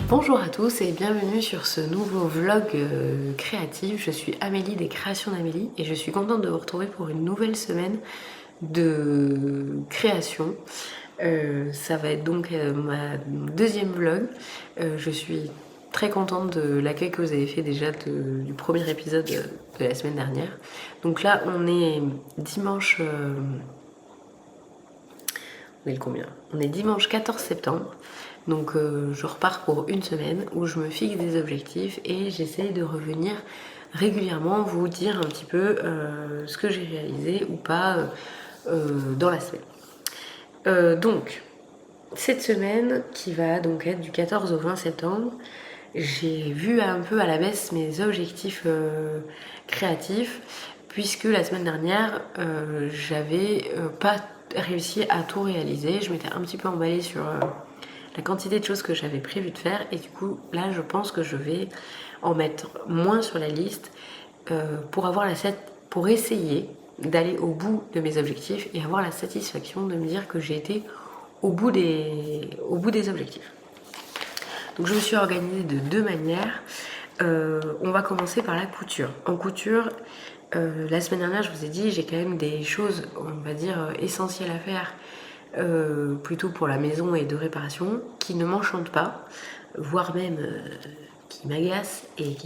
Bonjour à tous et bienvenue sur ce nouveau vlog créatif. Je suis Amélie des Créations d'Amélie et je suis contente de vous retrouver pour une nouvelle semaine de création. Ça va être donc ma deuxième vlog. Je suis très contente de l'accueil que vous avez fait déjà du premier épisode de la semaine dernière. Donc là on est dimanche... on est le combien? On est dimanche 14 septembre. Donc je repars pour une semaine où je me fixe des objectifs et j'essaie de revenir régulièrement vous dire un petit peu ce que j'ai réalisé ou pas dans la semaine. Donc cette semaine qui va donc être du 14 au 20 septembre, j'ai vu un peu à la baisse mes objectifs créatifs puisque la semaine dernière j'avais pas réussi à tout réaliser. Je m'étais un petit peu emballée sur la quantité de choses que j'avais prévu de faire et du coup là je pense que je vais en mettre moins sur la liste pour essayer d'aller au bout de mes objectifs et avoir la satisfaction de me dire que j'ai été au bout des objectifs. Donc je me suis organisée de deux manières. On va commencer par la couture. En couture, la semaine dernière je vous ai dit j'ai quand même des choses on va dire essentielles à faire plutôt pour la maison et de réparation, qui ne m'enchantent pas, voire même qui m'agacent et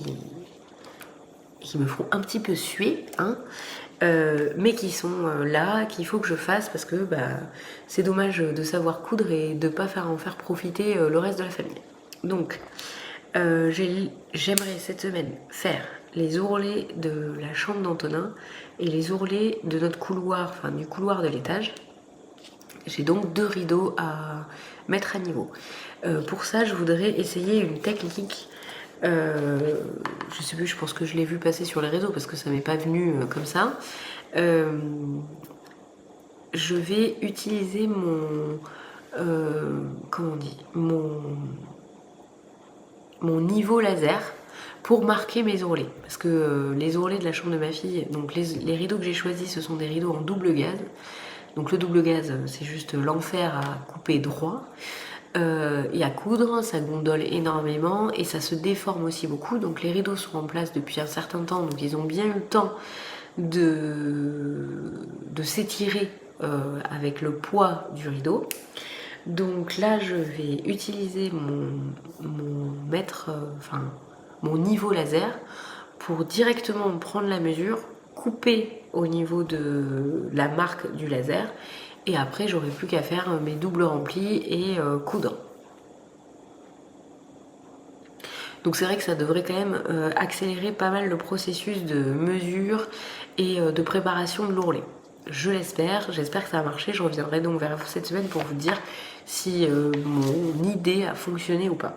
qui me font un petit peu suer, hein, mais qui sont là, qu'il faut que je fasse parce que c'est dommage de savoir coudre et de ne pas en faire profiter le reste de la famille. Donc, j'aimerais cette semaine faire les ourlets de la chambre d'Antonin et les ourlets de notre couloir, enfin du couloir de l'étage. J'ai donc deux rideaux à mettre à niveau. Pour ça, je voudrais essayer une technique. Je sais plus, je pense que je l'ai vu passer sur les réseaux parce que ça m'est pas venu comme ça. Je vais utiliser mon... comment on dit, mon niveau laser pour marquer mes ourlets. Parce que les ourlets de la chambre de ma fille, donc les rideaux que j'ai choisis, ce sont des rideaux en double gaze. Donc le double gaze, c'est juste l'enfer à couper droit et à coudre, ça gondole énormément et ça se déforme aussi beaucoup. Donc les rideaux sont en place depuis un certain temps, donc ils ont bien eu le temps de s'étirer avec le poids du rideau. Donc là, je vais utiliser mon niveau laser pour directement prendre la mesure, couper au niveau de la marque du laser et après j'aurai plus qu'à faire mes doubles remplis et coudre. Donc c'est vrai que ça devrait quand même accélérer pas mal le processus de mesure et de préparation de l'ourlet. Je l'espère, j'espère que ça va marcher. Je reviendrai donc vers vous cette semaine pour vous dire si mon idée a fonctionné ou pas.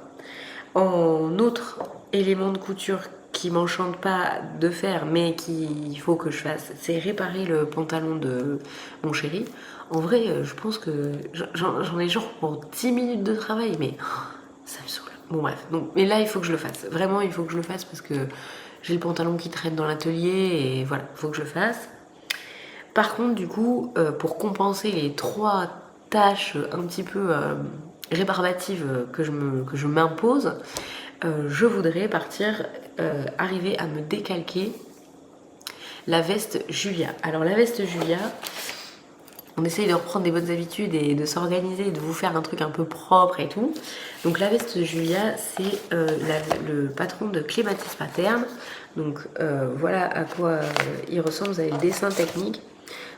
En autre élément de couture qui m'enchante pas de faire mais qu'il faut que je fasse, c'est réparer le pantalon de mon chéri. En vrai, je pense que j'en ai genre pour 10 minutes de travail, mais ça me saoule. Bon bref, donc, mais là il faut que je le fasse. Vraiment, il faut que je le fasse parce que j'ai le pantalon qui traîne dans l'atelier et voilà, il faut que je le fasse. Par contre, du coup, pour compenser les 3 tâches un petit peu rébarbatives que je m'impose, je voudrais arriver à me décalquer la veste Julia. Alors la veste Julia, on essaye de reprendre des bonnes habitudes et de s'organiser, de vous faire un truc un peu propre et tout. Donc la veste Julia, c'est le patron de Clématis Pattern. Donc voilà à quoi il ressemble, vous avez le dessin technique.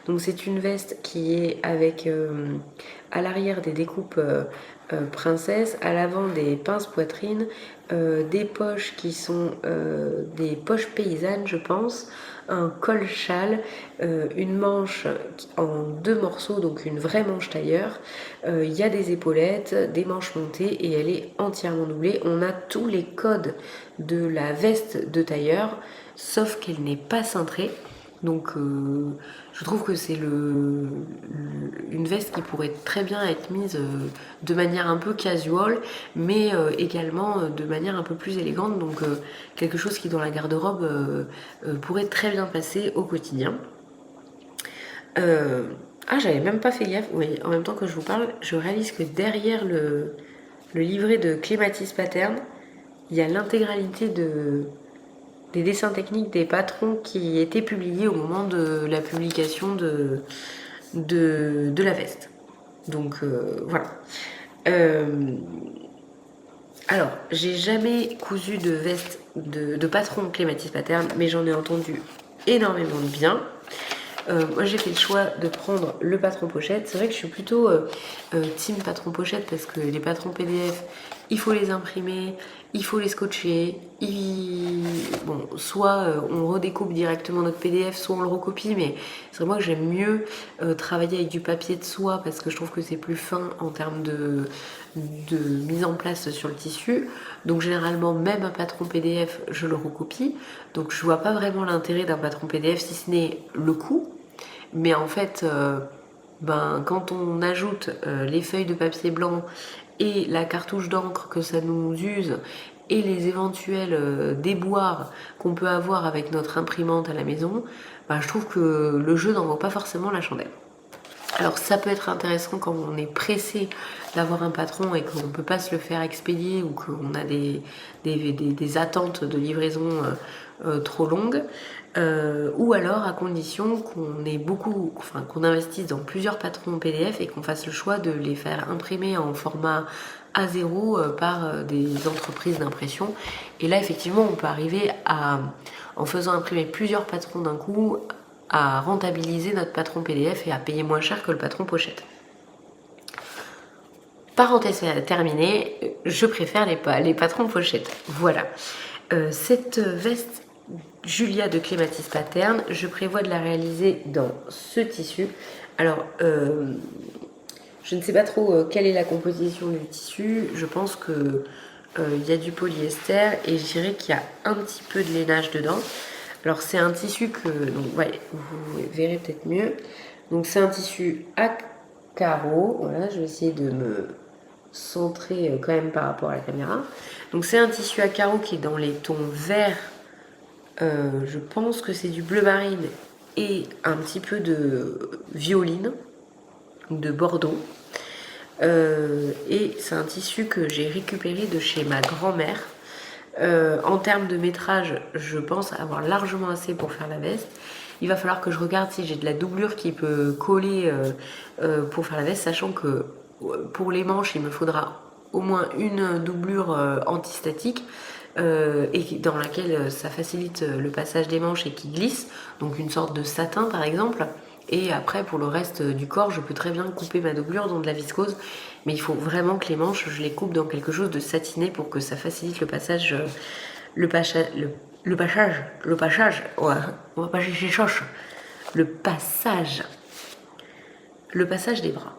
Donc c'est une veste qui est avec à l'arrière des découpes princesse, à l'avant des pinces poitrine, des poches qui sont des poches paysannes je pense, un col châle, une manche en 2 morceaux, donc une vraie manche tailleur, il y a des épaulettes, des manches montées et elle est entièrement doublée. On a tous les codes de la veste de tailleur, sauf qu'elle n'est pas cintrée. Donc je trouve que c'est une veste qui pourrait très bien être mise de manière un peu casual, mais également de manière un peu plus élégante. Donc quelque chose qui dans la garde-robe pourrait très bien passer au quotidien. Ah, j'avais même pas fait gaffe. Oui, en même temps que je vous parle, je réalise que derrière le livret de Clématis Pattern, il y a l'intégralité des dessins techniques des patrons qui étaient publiés au moment de la publication de la veste. Donc voilà. Alors, j'ai jamais cousu de veste de patron Clématis Pattern, mais j'en ai entendu énormément de bien. Moi j'ai fait le choix de prendre le patron pochette. C'est vrai que je suis plutôt team patron pochette parce que les patrons PDF, il faut les imprimer, il faut les scotcher. Bon, soit on redécoupe directement notre PDF, soit on le recopie, mais c'est vrai moi que j'aime mieux travailler avec du papier de soie parce que je trouve que c'est plus fin en termes de mise en place sur le tissu. Donc généralement même un patron PDF je le recopie. Donc je vois pas vraiment l'intérêt d'un patron PDF si ce n'est le coût. Mais en fait, quand on ajoute les feuilles de papier blanc et la cartouche d'encre que ça nous use et les éventuels déboires qu'on peut avoir avec notre imprimante à la maison, je trouve que le jeu n'en vaut pas forcément la chandelle. Alors ça peut être intéressant quand on est pressé d'avoir un patron et qu'on ne peut pas se le faire expédier ou qu'on a des attentes de livraison trop longues. Ou alors à condition qu'on investisse dans plusieurs patrons PDF et qu'on fasse le choix de les faire imprimer en format A0 par des entreprises d'impression. Et là effectivement on peut arriver en faisant imprimer plusieurs patrons d'un coup, à rentabiliser notre patron PDF et à payer moins cher que le patron pochette. Parenthèse terminée, je préfère les patrons pochettes. Voilà. Cette veste Julia de Clématis Pattern, je prévois de la réaliser dans ce tissu. Alors, je ne sais pas trop quelle est la composition du tissu. Je pense que y a du polyester et je dirais qu'il y a un petit peu de lainage dedans. Alors c'est un tissu que, donc ouais, vous verrez peut-être mieux. Donc c'est un tissu à carreaux. Voilà, je vais essayer de me centrer quand même par rapport à la caméra. Donc c'est un tissu à carreaux qui est dans les tons verts. Je pense que c'est du bleu marine et un petit peu de violine, de bordeaux. Et c'est un tissu que j'ai récupéré de chez ma grand-mère. En termes de métrage, je pense avoir largement assez pour faire la veste. Il va falloir que je regarde si j'ai de la doublure qui peut coller pour faire la veste, sachant que pour les manches, il me faudra au moins une doublure antistatique et dans laquelle ça facilite le passage des manches et qui glisse, donc une sorte de satin par exemple. Et après, pour le reste du corps, je peux très bien couper ma doublure dans de la viscose. Mais il faut vraiment que les manches, je les coupe dans quelque chose de satiné pour que ça facilite le passage, le passage, ouais, on va pas chercher choche, le passage des bras.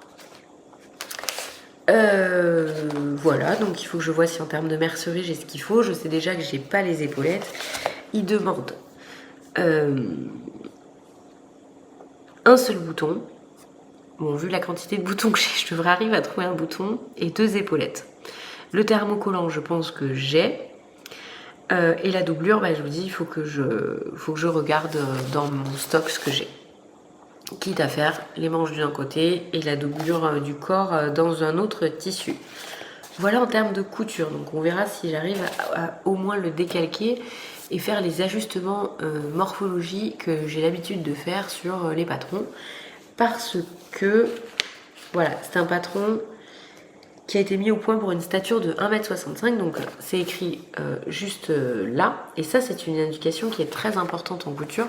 Voilà, donc il faut que je vois si en termes de mercerie j'ai ce qu'il faut. Je sais déjà que j'ai pas les épaulettes. Il demande un seul bouton. Bon, vu la quantité de boutons que j'ai, je devrais arriver à trouver un bouton et 2 épaulettes. Le thermocollant, je pense que j'ai. Et la doublure, je vous dis, il faut que je regarde dans mon stock ce que j'ai. Quitte à faire les manches d'un côté et la doublure du corps dans un autre tissu. Voilà en termes de couture. Donc on verra si j'arrive à au moins le décalquer et faire les ajustements morphologie que j'ai l'habitude de faire sur les patrons. Parce que, voilà, c'est un patron qui a été mis au point pour une stature de 1m65, donc c'est écrit juste là. Et ça, c'est une indication qui est très importante en couture.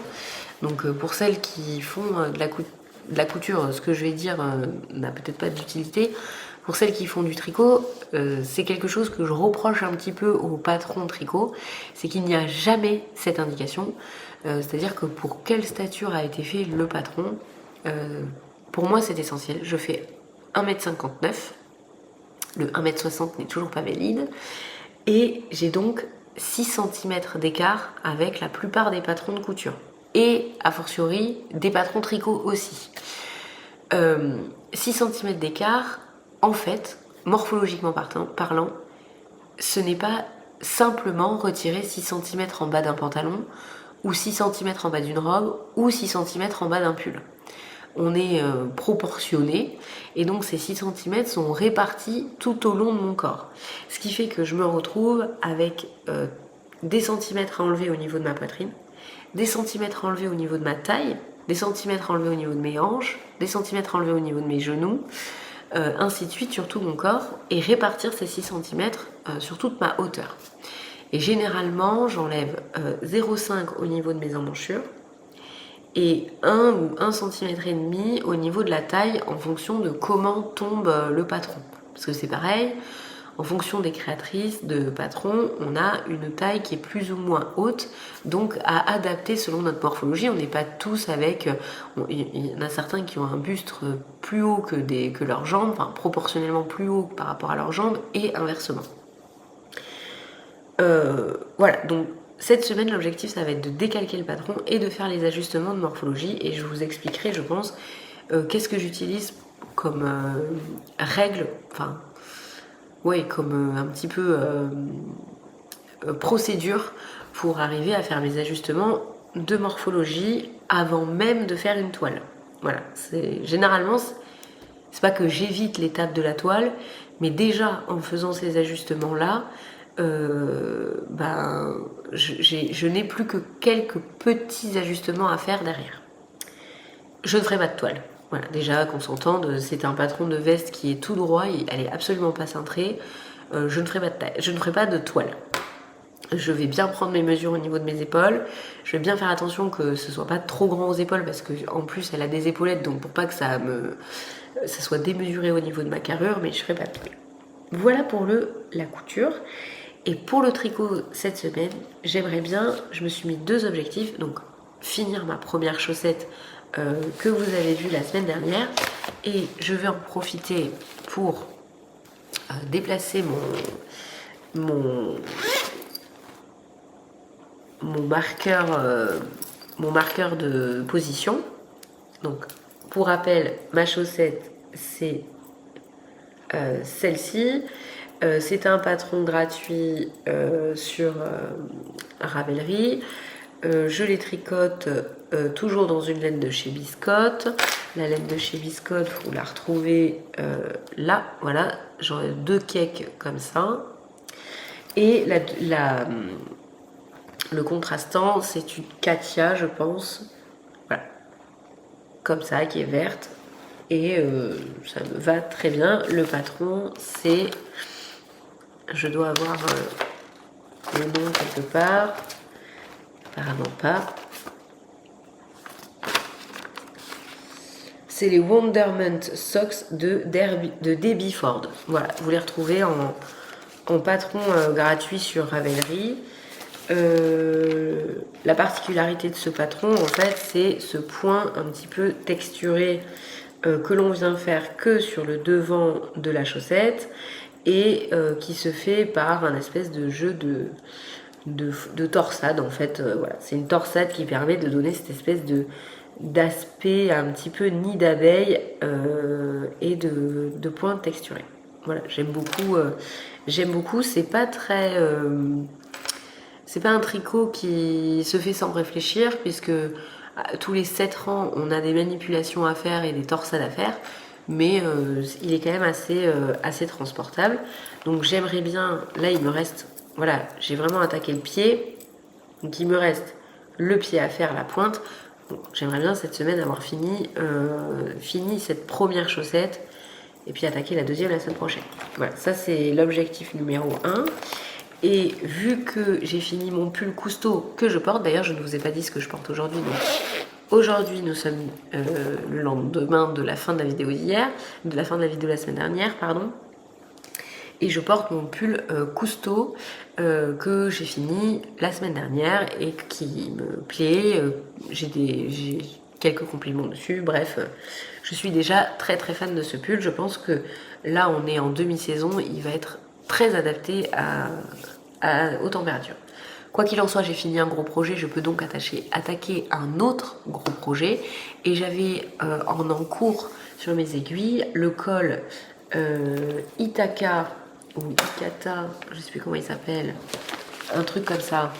Donc pour celles qui font de la couture, ce que je vais dire n'a peut-être pas d'utilité. Pour celles qui font du tricot, c'est quelque chose que je reproche un petit peu aux patrons tricot, c'est qu'il n'y a jamais cette indication. C'est-à-dire que pour quelle stature a été fait le patron, pour moi c'est essentiel. Je fais 1m59, le 1m60 n'est toujours pas valide, et j'ai donc 6 cm d'écart avec la plupart des patrons de couture. et a fortiori des patrons tricot aussi. 6 cm d'écart, en fait, morphologiquement parlant, ce n'est pas simplement retirer 6 cm en bas d'un pantalon, ou 6 cm en bas d'une robe, ou 6 cm en bas d'un pull. On est proportionné, et donc ces 6 cm sont répartis tout au long de mon corps. Ce qui fait que je me retrouve avec des centimètres à enlever au niveau de ma poitrine, des centimètres à enlever au niveau de ma taille, des centimètres à enlever au niveau de mes hanches, des centimètres à enlever au niveau de mes genoux, ainsi de suite sur tout mon corps, et répartir ces 6 cm sur toute ma hauteur. Et généralement, j'enlève 0,5 au niveau de mes emmanchures et 1 ou 1,5 cm au niveau de la taille en fonction de comment tombe le patron. Parce que c'est pareil, en fonction des créatrices de patrons, on a une taille qui est plus ou moins haute, donc à adapter selon notre morphologie. On n'est pas tous avec... il y en a certains qui ont un buste plus haut que leurs jambes, enfin proportionnellement plus haut par rapport à leurs jambes, et inversement. Voilà, donc cette semaine, l'objectif, ça va être de décalquer le patron et de faire les ajustements de morphologie. Et je vous expliquerai, je pense, qu'est-ce que j'utilise comme règle, enfin, ouais, comme un petit peu procédure pour arriver à faire mes ajustements de morphologie avant même de faire une toile. Voilà, généralement, c'est pas que j'évite l'étape de la toile, mais déjà en faisant ces ajustements-là, je n'ai plus que quelques petits ajustements à faire derrière. Je ne ferai pas de toile. Voilà, déjà qu'on s'entende, c'est un patron de veste qui est tout droit, elle est absolument pas cintrée. Je ne ferai pas de taille, je ne ferai pas de toile. Je vais bien prendre mes mesures au niveau de mes épaules. Je vais bien faire attention que ce soit pas trop grand aux épaules parce que en plus elle a des épaulettes, donc pour pas que ça soit démesuré au niveau de ma carrure, mais je ferai pas de toile. Voilà pour la couture. Et pour le tricot cette semaine, j'aimerais bien, je me suis mis 2 objectifs, donc finir ma première chaussette que vous avez vue la semaine dernière, et je vais en profiter pour déplacer mon marqueur de position. Donc pour rappel, ma chaussette c'est celle-ci. C'est un patron gratuit sur Ravelry. Je les tricote toujours dans une laine de chez Biscotte. La laine de chez Biscotte, vous la retrouvez là. Voilà, j'aurai 2 cakes comme ça. Et le contrastant, c'est une Katia, je pense. Voilà, comme ça, qui est verte. Et ça me va très bien. Le patron, c'est... Je dois avoir le nom quelque part. Apparemment pas. C'est les Wonderment Socks de Debbie Ford. Voilà, vous les retrouvez en patron gratuit sur Ravelry. La particularité de ce patron, en fait, c'est ce point un petit peu texturé que l'on vient faire que sur le devant de la chaussette et qui se fait par un espèce de jeu de torsade en fait. Voilà, c'est une torsade qui permet de donner cette espèce d'aspect un petit peu nid d'abeille et de pointe texturée. Voilà, j'aime beaucoup. C'est pas très c'est pas un tricot qui se fait sans réfléchir, puisque tous les 7 rangs on a des manipulations à faire et des torsades à faire, mais il est quand même assez transportable. Donc j'aimerais bien, là il me reste, voilà, j'ai vraiment attaqué le pied, donc il me reste le pied à faire, la pointe. Bon, j'aimerais bien cette semaine avoir fini cette première chaussette et puis attaquer la deuxième la semaine prochaine. Voilà, ça c'est l'objectif numéro 1. Et vu que j'ai fini mon pull Cousteau que je porte, d'ailleurs je ne vous ai pas dit ce que je porte aujourd'hui, donc aujourd'hui nous sommes le lendemain de la fin de la vidéo d'hier, de la fin de la vidéo de la semaine dernière, pardon. Et je porte mon pull Cousteau que j'ai fini la semaine dernière et qui me plaît. J'ai quelques compliments dessus, bref, je suis déjà très très fan de ce pull. Je pense que là on est en demi-saison, il va être très adapté aux températures. Quoi qu'il en soit, j'ai fini un gros projet, je peux donc attaquer un autre gros projet. Et j'avais en cours sur mes aiguilles le col Ithaca ou Ikata, je ne sais plus comment il s'appelle, un truc comme ça,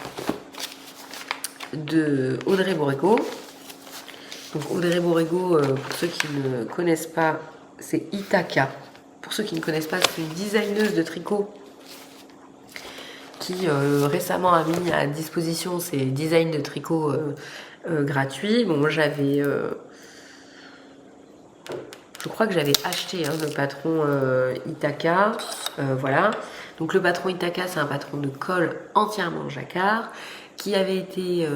de Audrey Borrego. Donc Audrey Borrego, pour ceux qui ne connaissent pas, c'est Ithaca. Pour ceux qui ne connaissent pas, c'est une designeuse de tricot qui récemment a mis à disposition ses designs de tricot gratuits. Bon, moi j'avais... je crois que j'avais acheté le patron Ithaca. Voilà. Donc le patron Ithaca, c'est un patron de col entièrement jacquard qui avait été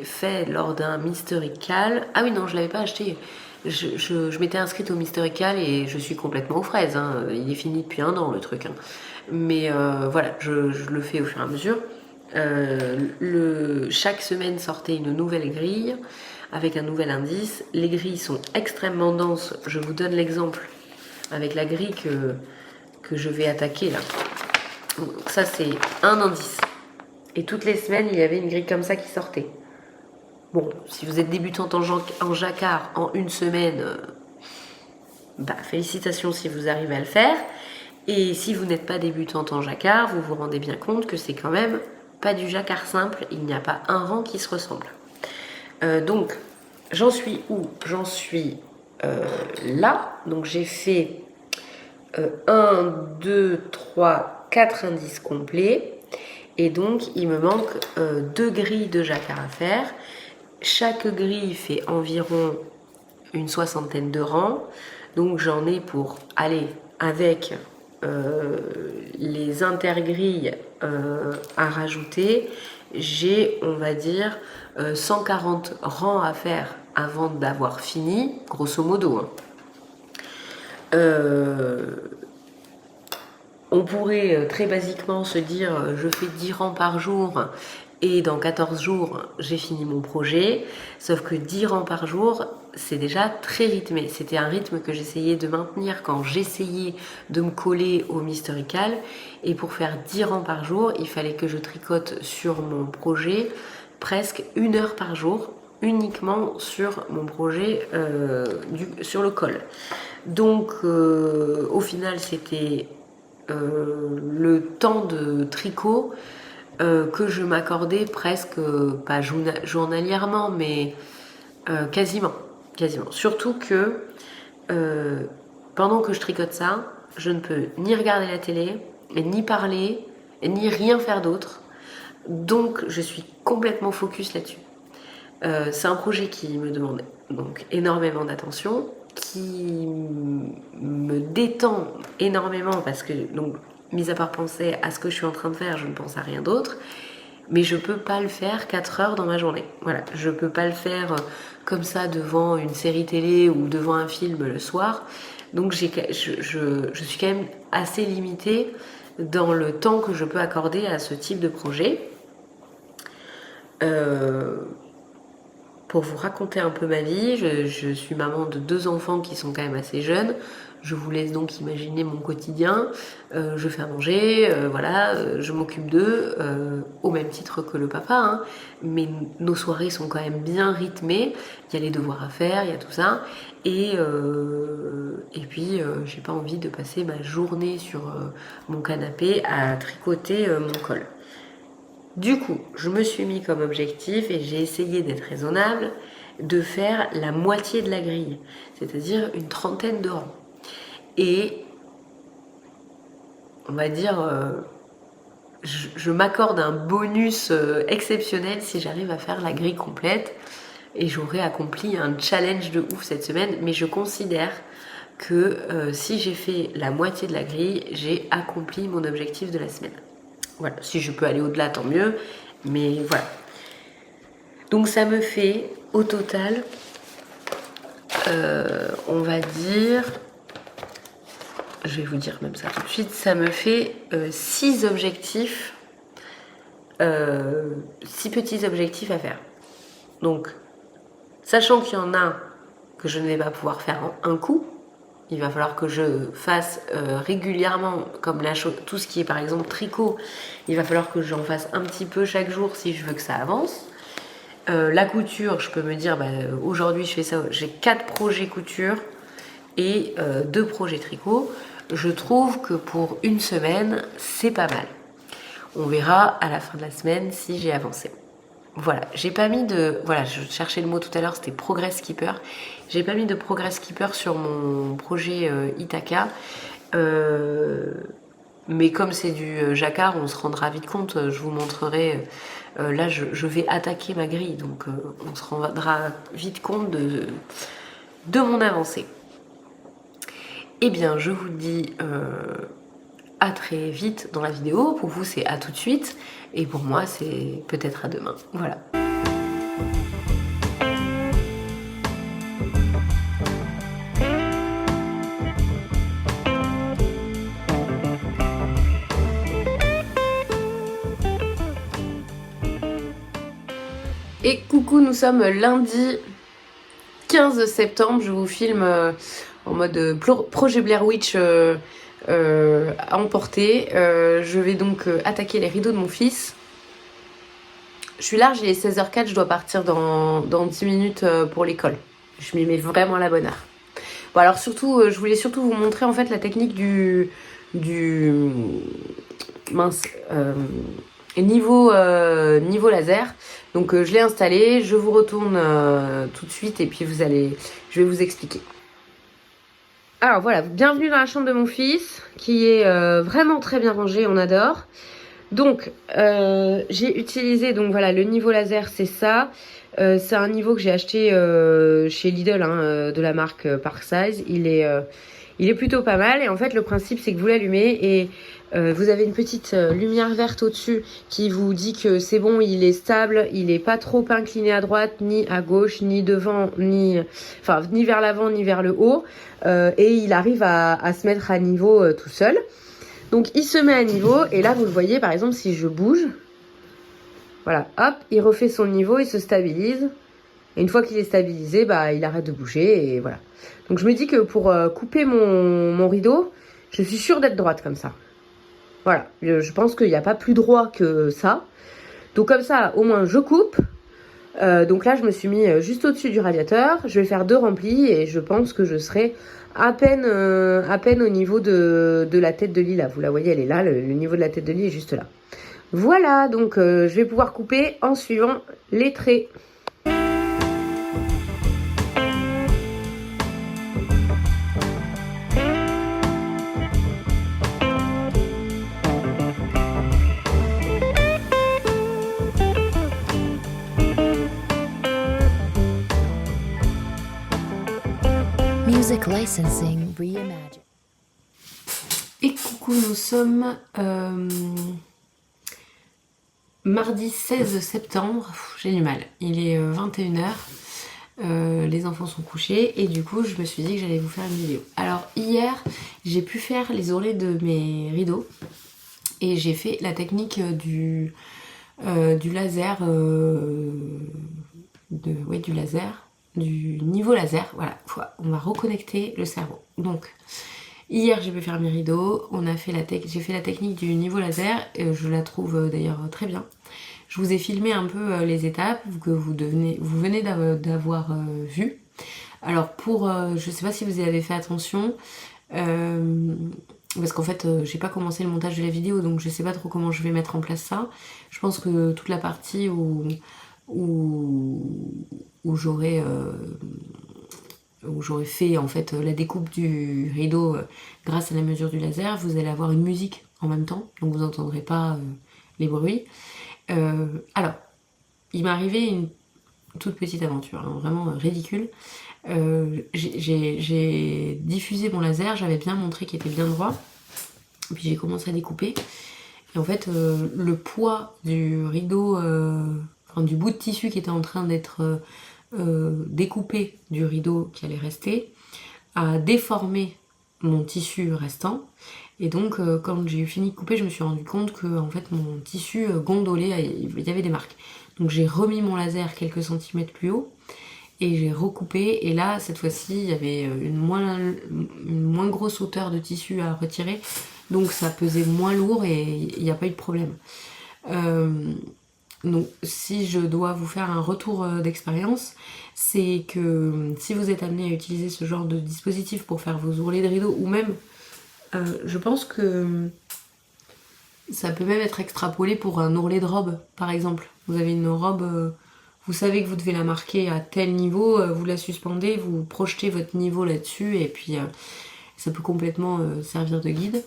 fait lors d'un Mysterical. Ah oui, non, je ne l'avais pas acheté. Je m'étais inscrite au Mysterical et je suis complètement aux fraises. Hein. Il est fini depuis 1 an, le truc. Hein. Mais voilà, je le fais au fur et à mesure. Chaque semaine sortait une nouvelle grille avec un nouvel indice. Les grilles sont extrêmement denses. Je vous donne l'exemple avec la grille que je vais attaquer là. Donc ça, c'est un indice. Et toutes les semaines, il y avait une grille comme ça qui sortait. Bon, si vous êtes débutante en jacquard en une semaine, félicitations si vous arrivez à le faire. Et si vous n'êtes pas débutante en jacquard, vous vous rendez bien compte que c'est quand même pas du jacquard simple. Il n'y a pas un rang qui se ressemble. Donc, j'en suis où? J'en suis là. Donc, j'ai fait 1, 2, 3, 4 indices complets. Et donc, il me manque 2 grilles de jacquard à faire. Chaque grille fait environ une 60aine de rangs. Donc, j'en ai pour aller avec les intergrilles à rajouter. J'ai, on va dire, 140 rangs à faire avant d'avoir fini, grosso modo. Hein. On pourrait très basiquement se dire je fais 10 rangs par jour et dans 14 jours j'ai fini mon projet, sauf que 10 rangs par jour c'est déjà très rythmé. C'était un rythme que j'essayais de maintenir quand j'essayais de me coller au Mysterical, et pour faire 10 rangs par jour il fallait que je tricote sur mon projet presque 1 heure par jour uniquement sur mon projet sur le col. Donc au final c'était le temps de tricot que je m'accordais presque, pas journalièrement, mais quasiment. Surtout que pendant que je tricote ça, je ne peux ni regarder la télé, ni parler, ni rien faire d'autre. Donc je suis complètement focus là-dessus. C'est un projet qui me demande donc énormément d'attention, qui me détend énormément parce que, donc, mis à part penser à ce que je suis en train de faire, je ne pense à rien d'autre. Mais je peux pas le faire 4 heures dans ma journée. Voilà, je peux pas le faire comme ça devant une série télé ou devant un film le soir. Donc je suis quand même assez limitée dans le temps que je peux accorder à ce type de projet. Pour vous raconter un peu ma vie, je suis maman de 2 enfants qui sont quand même assez jeunes. Je vous laisse donc imaginer mon quotidien. Je fais à manger, voilà, je m'occupe d'eux, au même titre que le papa. Hein. Mais nos soirées sont quand même bien rythmées. Il y a les devoirs à faire, il y a tout ça. Et puis, j'ai pas envie de passer ma journée sur mon canapé à tricoter mon col. Du coup, je me suis mis comme objectif, et j'ai essayé d'être raisonnable, de faire la moitié de la grille, c'est-à-dire une 30aine de rangs. Et on va dire, je m'accorde un bonus exceptionnel si j'arrive à faire la grille complète, et j'aurai accompli un challenge de ouf cette semaine, mais je considère que si j'ai fait la moitié de la grille, j'ai accompli mon objectif de la semaine. Voilà, si je peux aller au-delà, tant mieux. Mais voilà. Donc ça me fait, au total, on va dire... Je vais vous dire même ça tout de suite. Ça me fait 6 objectifs. 6 petits objectifs à faire. Donc, sachant qu'il y en a que je ne vais pas pouvoir faire en un coup, Il va falloir que je fasse régulièrement, comme tout ce qui est par exemple tricot, il va falloir que j'en fasse un petit peu chaque jour si je veux que ça avance. La couture, je peux me dire, bah, aujourd'hui je fais ça, j'ai 4 projets couture et 2 projets tricot. Je trouve que pour une semaine, c'est pas mal. On verra à la fin de la semaine si j'ai avancé. Voilà, j'ai pas mis de... Voilà, je cherchais le mot tout à l'heure, c'était Progress Keeper. J'ai pas mis de Progress Keeper sur mon projet Ithaca. Mais comme c'est du jacquard, on se rendra vite compte. Je vous montrerai... là, je vais attaquer ma grille, donc on se rendra vite compte de mon avancée. Eh bien, je vous dis à très vite dans la vidéo. Pour vous, c'est à tout de suite. Et pour moi, c'est peut-être à demain. Voilà. Et coucou, nous sommes lundi 15 septembre. Je vous filme en mode projet Blair Witch à emporter. Je vais donc attaquer les rideaux de mon fils. Je suis large, il est 16h04, je dois partir dans 10 minutes pour l'école. Je m'y mets vraiment à la bonne heure. Bon alors surtout, je voulais surtout vous montrer en fait la technique du niveau laser. Donc je l'ai installé, je vous retourne tout de suite et puis je vais vous expliquer. Alors voilà, bienvenue dans la chambre de mon fils qui est vraiment très bien rangée, on adore. Donc j'ai utilisé donc voilà le niveau laser, c'est ça. C'est un niveau que j'ai acheté chez Lidl de la marque Parksize. Il est plutôt pas mal et en fait le principe c'est que vous l'allumez et vous avez une petite lumière verte au-dessus qui vous dit que c'est bon, il est stable, il est pas trop incliné à droite ni à gauche, ni devant, ni vers l'avant ni vers le haut et il arrive à se mettre à niveau tout seul. Donc il se met à niveau et là vous le voyez par exemple si je bouge, voilà, hop, il refait son niveau, il se stabilise. Et une fois qu'il est stabilisé, bah il arrête de bouger et voilà. Donc je me dis que pour couper mon rideau, je suis sûre d'être droite comme ça. Voilà, je pense qu'il n'y a pas plus droit que ça. Donc comme ça, au moins je coupe. Donc là, je me suis mis juste au-dessus du radiateur. Je vais faire 2 remplis et je pense que je serai à peine au niveau de la tête de lit là. Vous la voyez, elle est là, le niveau de la tête de lit est juste là. Voilà, donc je vais pouvoir couper en suivant les traits. Music licensing reimagined. Et coucou, nous sommes mardi 16 septembre. J'ai du mal. Il est 21h. Les enfants sont couchés et du coup je me suis dit que j'allais vous faire une vidéo. Alors hier j'ai pu faire les ourlets de mes rideaux et j'ai fait la technique du laser, du niveau laser. Voilà, on va reconnecter le cerveau. Donc hier j'ai pu faire mes rideaux, j'ai fait la technique du niveau laser et je la trouve d'ailleurs très bien. Je vous ai filmé un peu les étapes que vous venez d'avoir vu. Alors je sais pas si vous y avez fait attention, parce qu'en fait j'ai pas commencé le montage de la vidéo donc je sais pas trop comment je vais mettre en place ça. Je pense que toute la partie où j'aurais fait en fait la découpe du rideau grâce à la mesure du laser, vous allez avoir une musique en même temps, donc vous n'entendrez pas les bruits. Alors, il m'est arrivé une toute petite aventure, vraiment ridicule. J'ai diffusé mon laser, j'avais bien montré qu'il était bien droit, puis j'ai commencé à découper. Et en fait, le poids du rideau, du bout de tissu qui était en train d'être découpé du rideau qui allait rester, a déformé mon tissu restant. Et donc quand j'ai fini de couper, je me suis rendu compte que en fait mon tissu gondolait, il y avait des marques. Donc j'ai remis mon laser quelques centimètres plus haut et j'ai recoupé, et là cette fois-ci il y avait une moins grosse hauteur de tissu à retirer, donc ça pesait moins lourd et il n'y a pas eu de problème. Donc si je dois vous faire un retour d'expérience, c'est que si vous êtes amené à utiliser ce genre de dispositif pour faire vos ourlets de rideau, ou même je pense que ça peut même être extrapolé pour un ourlet de robe par exemple. Vous avez une robe, vous savez que vous devez la marquer à tel niveau, vous la suspendez, vous projetez votre niveau là-dessus et puis ça peut complètement servir de guide.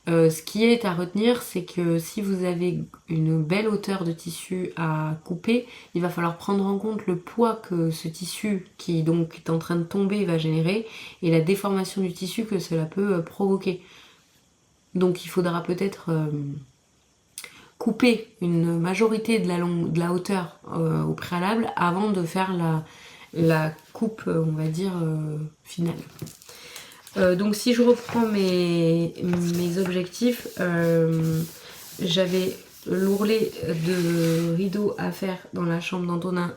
Ce qui est à retenir, c'est que si vous avez une belle hauteur de tissu à couper, il va falloir prendre en compte le poids que ce tissu qui donc est en train de tomber va générer et la déformation du tissu que cela peut provoquer. Donc il faudra peut-être couper une majorité de la hauteur au préalable avant de faire la coupe, on va dire, finale. Donc si je reprends mes objectifs, j'avais l'ourlet de rideau à faire dans la chambre d'Antonin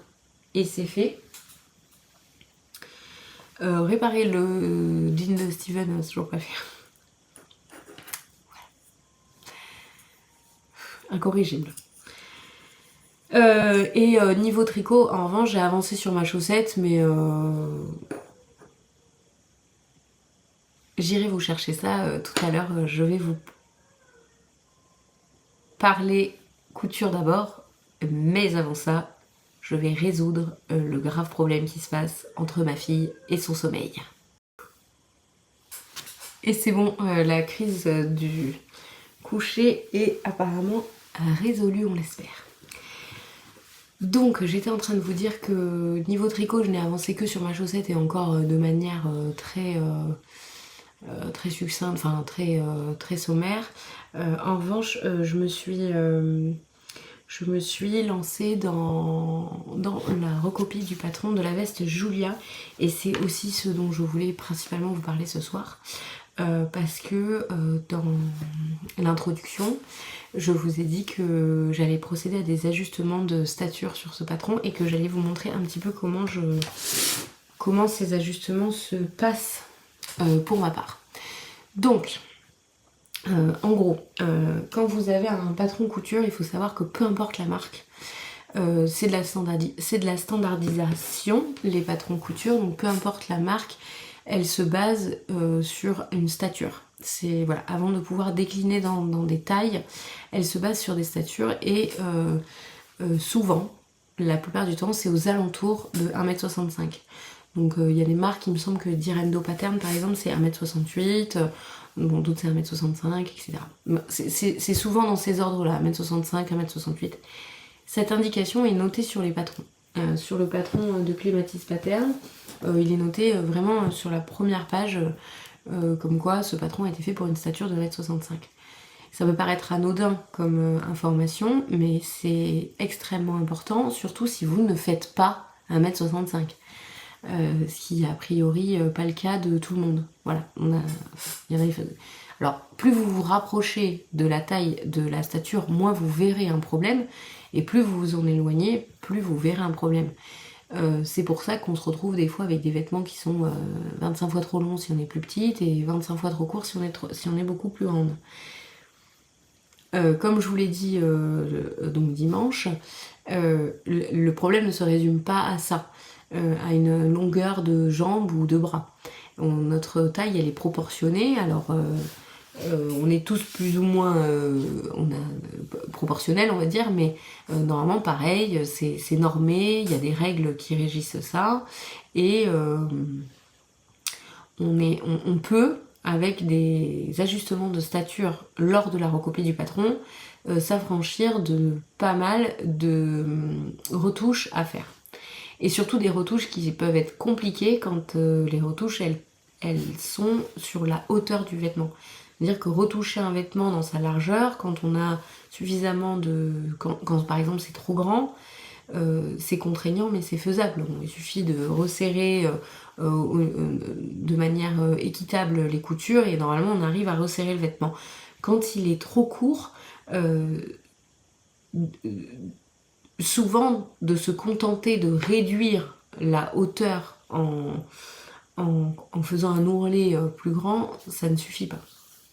et c'est fait. Réparer le jean de Steven, c'est toujours pas fait. Voilà. Incorrigible. Niveau tricot, en revanche, j'ai avancé sur ma chaussette, mais j'irai vous chercher ça tout à l'heure. Je vais vous parler couture d'abord, mais avant ça, je vais résoudre le grave problème qui se passe entre ma fille et son sommeil. Et c'est bon, la crise du coucher est apparemment résolue, on l'espère. Donc j'étais en train de vous dire que niveau tricot, je n'ai avancé que sur ma chaussette et encore de manière très succincte, enfin très sommaire. En revanche, je me suis lancée dans la recopie du patron de la veste Julia et c'est aussi ce dont je voulais principalement vous parler ce soir. Parce que dans l'introduction, je vous ai dit que j'allais procéder à des ajustements de stature sur ce patron et que j'allais vous montrer un petit peu comment ces ajustements se passent pour ma part. Donc, en gros, quand vous avez un patron couture, il faut savoir que peu importe la marque, c'est de la standardisation, les patrons couture, donc peu importe la marque, elle se base sur une stature. C'est voilà, avant de pouvoir décliner dans des tailles, elle se base sur des statures et souvent, la plupart du temps, c'est aux alentours de 1m65. Donc il y a des marques, il me semble que Direndo Pattern par exemple, c'est 1m68, bon, d'autres c'est 1m65, etc. C'est souvent dans ces ordres-là, 1m65, 1m68. Cette indication est notée sur les patrons. Sur le patron de Clematis Pattern, il est noté vraiment sur la première page, comme quoi ce patron a été fait pour une stature de 1m65. Ça peut paraître anodin comme information, mais c'est extrêmement important, surtout si vous ne faites pas 1m65. Ce qui est a priori pas le cas de tout le monde. Voilà, il y en a. Alors, plus vous vous rapprochez de la taille de la stature, moins vous verrez un problème, et plus vous vous en éloignez, plus vous verrez un problème. C'est pour ça qu'on se retrouve des fois avec des vêtements qui sont 25 fois trop longs si on est plus petite et 25 fois trop courts si on est beaucoup plus grande. Comme je vous l'ai dit donc dimanche, le problème ne se résume pas à ça, à une longueur de jambes ou de bras. Notre taille elle est proportionnée, alors on est tous plus ou moins proportionnels on va dire, mais normalement pareil, c'est normé, il y a des règles qui régissent ça, et on peut, avec des ajustements de stature lors de la recopie du patron, s'affranchir de pas mal de retouches à faire. Et surtout des retouches qui peuvent être compliquées quand les retouches elles sont sur la hauteur du vêtement. C'est-à-dire que retoucher un vêtement dans sa largeur, quand on a suffisamment de... Quand par exemple c'est trop grand, c'est contraignant mais c'est faisable. Il suffit de resserrer de manière équitable les coutures et normalement on arrive à resserrer le vêtement. Quand il est trop court, souvent de se contenter de réduire la hauteur en faisant un ourlet plus grand, ça ne suffit pas.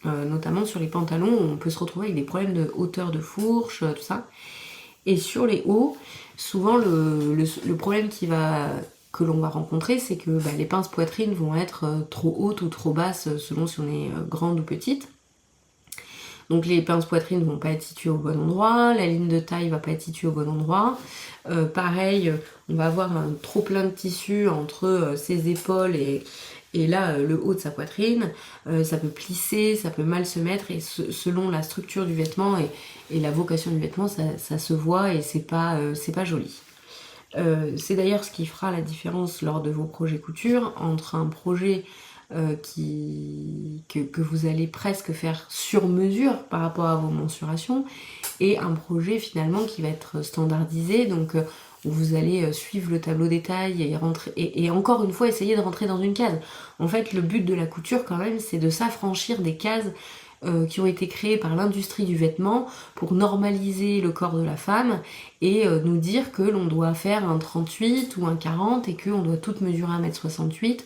Notamment sur les pantalons, on peut se retrouver avec des problèmes de hauteur de fourche, tout ça. Et sur les hauts, souvent le problème que l'on va rencontrer, c'est que les pinces poitrine vont être trop hautes ou trop basses selon si on est grande ou petite. Donc les pinces poitrine vont pas être situées au bon endroit, la ligne de taille va pas être située au bon endroit. Pareil, on va avoir un trop plein de tissu entre ses épaules et là le haut de sa poitrine. Ça peut plisser, ça peut mal se mettre et selon la structure du vêtement et la vocation du vêtement, ça se voit et c'est pas joli. C'est d'ailleurs ce qui fera la différence lors de vos projets couture entre un projet que vous allez presque faire sur mesure par rapport à vos mensurations et un projet finalement qui va être standardisé, donc où vous allez suivre le tableau des tailles et encore une fois essayer de rentrer dans une case. En fait, le but de la couture quand même, c'est de s'affranchir des cases qui ont été créées par l'industrie du vêtement pour normaliser le corps de la femme et nous dire que l'on doit faire un 38 ou un 40 et qu'on doit toutes mesurer 1m68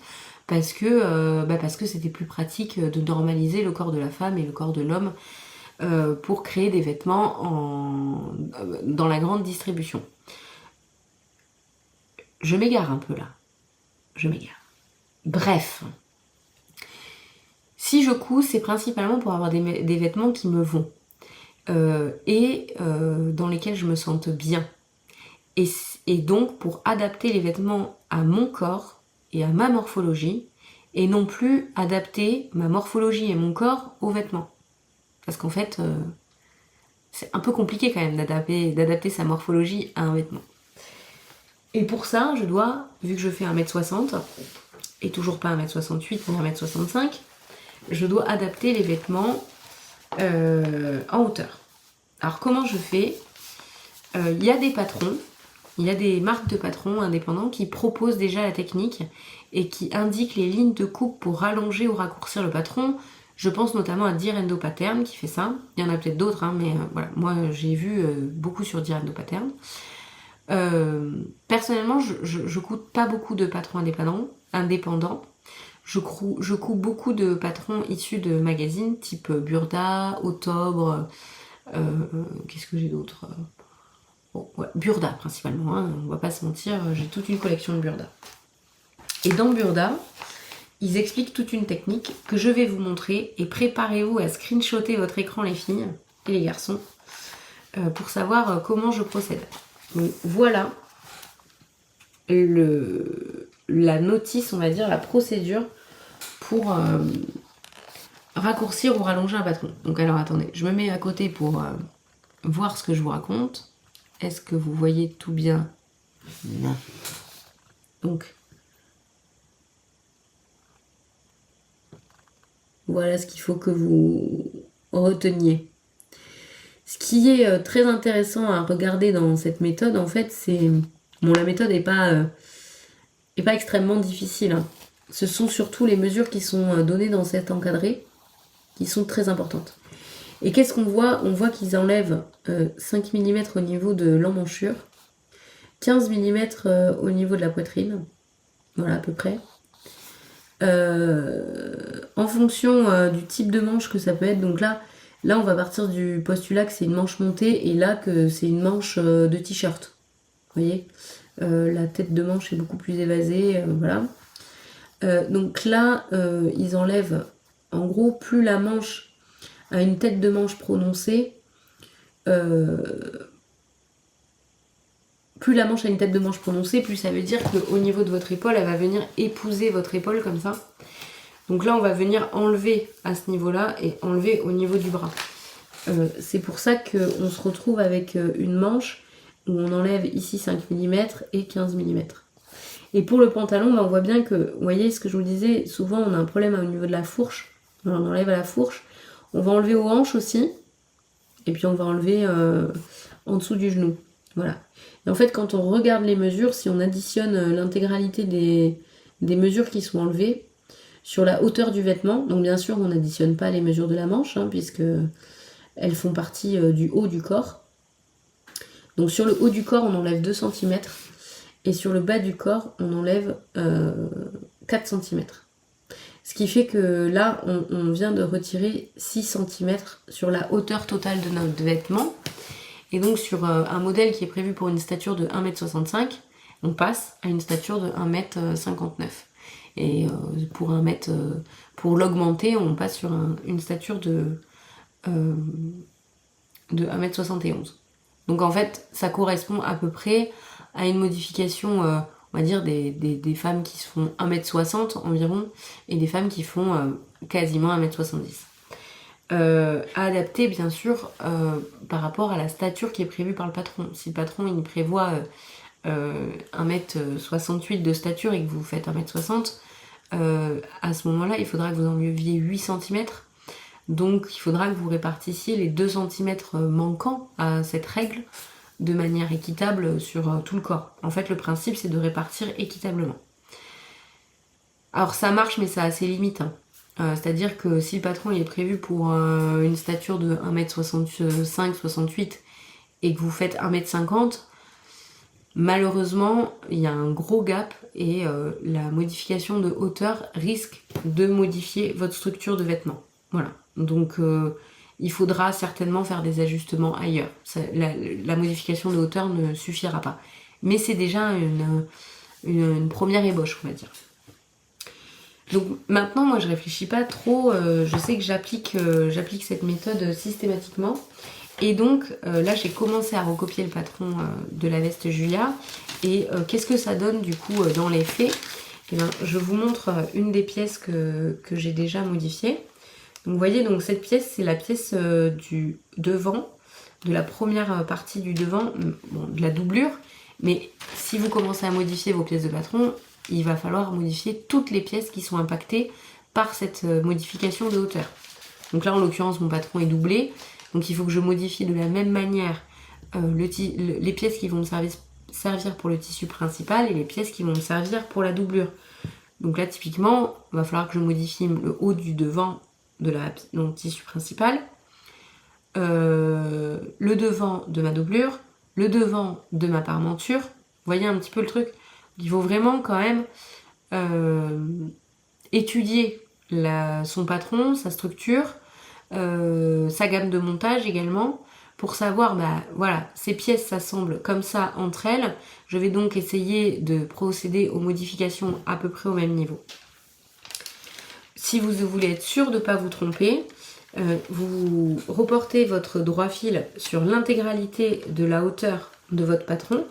parce que c'était plus pratique de normaliser le corps de la femme et le corps de l'homme pour créer des vêtements dans la grande distribution. Je m'égare un peu là. Bref. Si je couds, c'est principalement pour avoir des vêtements qui me vont et dans lesquels je me sente bien. Et donc pour adapter les vêtements à mon corps et à ma morphologie, et non plus adapter ma morphologie et mon corps aux vêtements. Parce qu'en fait, c'est un peu compliqué quand même d'adapter sa morphologie à un vêtement. Et pour ça, je dois, vu que je fais 1m60, et toujours pas 1m68 ni 1m65, je dois adapter les vêtements en hauteur. Alors comment je fais ? Il y a des patrons, il y a des marques de patrons indépendants qui proposent déjà la technique et qui indiquent les lignes de coupe pour rallonger ou raccourcir le patron. Je pense notamment à Direndo Pattern qui fait ça. Il y en a peut-être d'autres, mais voilà, moi j'ai vu beaucoup sur Direndo Pattern. Personnellement, je couds pas beaucoup de patrons indépendants. Je couds beaucoup de patrons issus de magazines type Burda, Octobre, qu'est-ce que j'ai d'autre ? Burda principalement, on va pas se mentir, j'ai toute une collection de Burda. Et dans Burda, ils expliquent toute une technique que je vais vous montrer et préparez-vous à screenshotter votre écran les filles et les garçons pour savoir comment je procède. Donc voilà la notice, on va dire, la procédure pour raccourcir ou rallonger un patron. Donc alors attendez, je me mets à côté pour voir ce que je vous raconte. Est-ce que vous voyez tout bien ? Non. Donc, voilà ce qu'il faut que vous reteniez. Ce qui est très intéressant à regarder dans cette méthode, en fait, c'est... Bon, la méthode n'est pas extrêmement difficile. Hein. Ce sont surtout les mesures qui sont données dans cet encadré qui sont très importantes. Et qu'est-ce qu'on voit ? On voit qu'ils enlèvent 5 mm au niveau de l'emmanchure, 15 mm au niveau de la poitrine, voilà à peu près. En fonction du type de manche que ça peut être, donc là on va partir du postulat que c'est une manche montée et là que c'est une manche de t-shirt. Vous voyez, la tête de manche est beaucoup plus évasée, voilà. Donc là, ils enlèvent, en gros, plus la manche a une tête de manche prononcée, plus la manche a une tête de manche prononcée, plus ça veut dire qu'au niveau de votre épaule, elle va venir épouser votre épaule comme ça. Donc là, on va venir enlever à ce niveau-là et enlever au niveau du bras. C'est pour ça qu'on se retrouve avec une manche où on enlève ici 5 mm et 15 mm. Et pour le pantalon, on voit bien que, vous voyez ce que je vous disais, souvent on a un problème au niveau de la fourche. On enlève à la fourche. On va enlever aux hanches aussi. Et puis on va enlever en dessous du genou. Voilà. Et en fait, quand on regarde les mesures, si on additionne l'intégralité des mesures qui sont enlevées sur la hauteur du vêtement, donc bien sûr, on n'additionne pas les mesures de la manche, puisque elles font partie du haut du corps. Donc sur le haut du corps, on enlève 2 cm. et sur le bas du corps, on enlève 4 cm. Ce qui fait que là, on vient de retirer 6 cm sur la hauteur totale de notre vêtement. Et donc sur un modèle qui est prévu pour une stature de 1,65 m, on passe à une stature de 1,59 m. Et pour l'augmenter, on passe sur une stature de 1,71 m. Donc en fait, ça correspond à peu près à une modification, on va dire, des femmes qui se font 1,60 m environ, et des femmes qui font quasiment 1,70 m. À adapter bien sûr par rapport à la stature qui est prévue par le patron. Si le patron il prévoit 1,68 m de stature et que vous faites 1,60 m, à ce moment-là, il faudra que vous enleviez 8 cm. Donc il faudra que vous répartissiez les 2 cm manquants à cette règle de manière équitable sur tout le corps. En fait, le principe, c'est de répartir équitablement. Alors ça marche, mais ça a ses limites. C'est-à-dire que si le patron il est prévu pour une stature de 1,65-68 et que vous faites 1,50 m, malheureusement, il y a un gros gap et la modification de hauteur risque de modifier votre structure de vêtement. Voilà. Donc il faudra certainement faire des ajustements ailleurs. La modification de hauteur ne suffira pas. Mais c'est déjà une première ébauche, on va dire. Donc maintenant, moi je réfléchis pas trop. Je sais que j'applique cette méthode systématiquement. Et donc là j'ai commencé à recopier le patron de la veste Julia. Et qu'est-ce que ça donne du coup dans les faits? Eh bien, je vous montre une des pièces que j'ai déjà modifiées. Donc vous voyez, donc cette pièce, c'est la pièce du devant, de la première partie du devant, bon, de la doublure. Mais si vous commencez à modifier vos pièces de patron, il va falloir modifier toutes les pièces qui sont impactées par cette modification de hauteur. Donc là, en l'occurrence, mon patron est doublé. Donc il faut que je modifie de la même manière les pièces qui vont me servir pour le tissu principal et les pièces qui vont me servir pour la doublure. Donc là, typiquement, il va falloir que je modifie le haut du devant de mon tissu principal, le devant de ma doublure, le devant de ma parmenture. Vous voyez un petit peu le truc? Il faut vraiment quand même étudier son patron, sa structure, sa gamme de montage également, pour savoir, voilà, ces pièces s'assemblent comme ça entre elles. Je vais donc essayer de procéder aux modifications à peu près au même niveau. Si vous voulez être sûr de ne pas vous tromper, vous reportez votre droit fil sur l'intégralité de la hauteur de votre patron,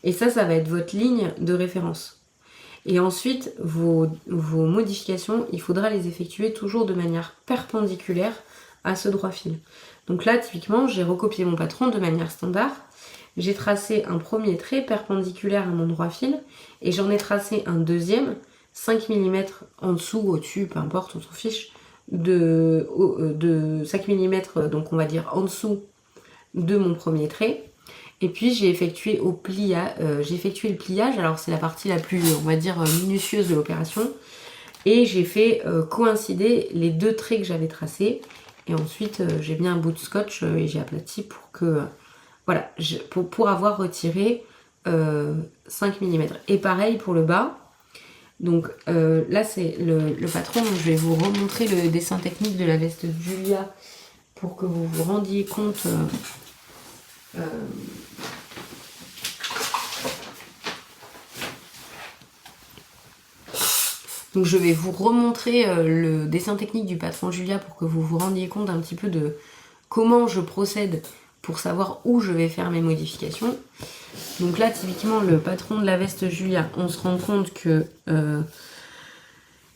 et ça va être votre ligne de référence. Et ensuite, vos modifications, il faudra les effectuer toujours de manière perpendiculaire à ce droit fil. Donc là, typiquement, j'ai recopié mon patron de manière standard. J'ai tracé un premier trait perpendiculaire à mon droit fil, et j'en ai tracé un deuxième, 5 mm en dessous, au-dessus, peu importe, on s'en fiche, de 5 mm, donc on va dire en dessous de mon premier trait. Et puis j'ai effectué le pliage, alors c'est la partie la plus, on va dire, minutieuse de l'opération. Et j'ai fait coïncider les deux traits que j'avais tracés. Et ensuite j'ai mis un bout de scotch et j'ai aplati pour que, voilà, pour avoir retiré 5 mm. Et pareil pour le bas. Donc là c'est le patron, donc je vais vous remontrer le dessin technique de la veste Julia pour que vous vous rendiez compte donc je vais vous remontrer le dessin technique du patron Julia pour que vous vous rendiez compte un petit peu de comment je procède pour savoir où je vais faire mes modifications. Donc là, typiquement, le patron de la veste Julia, on se rend compte que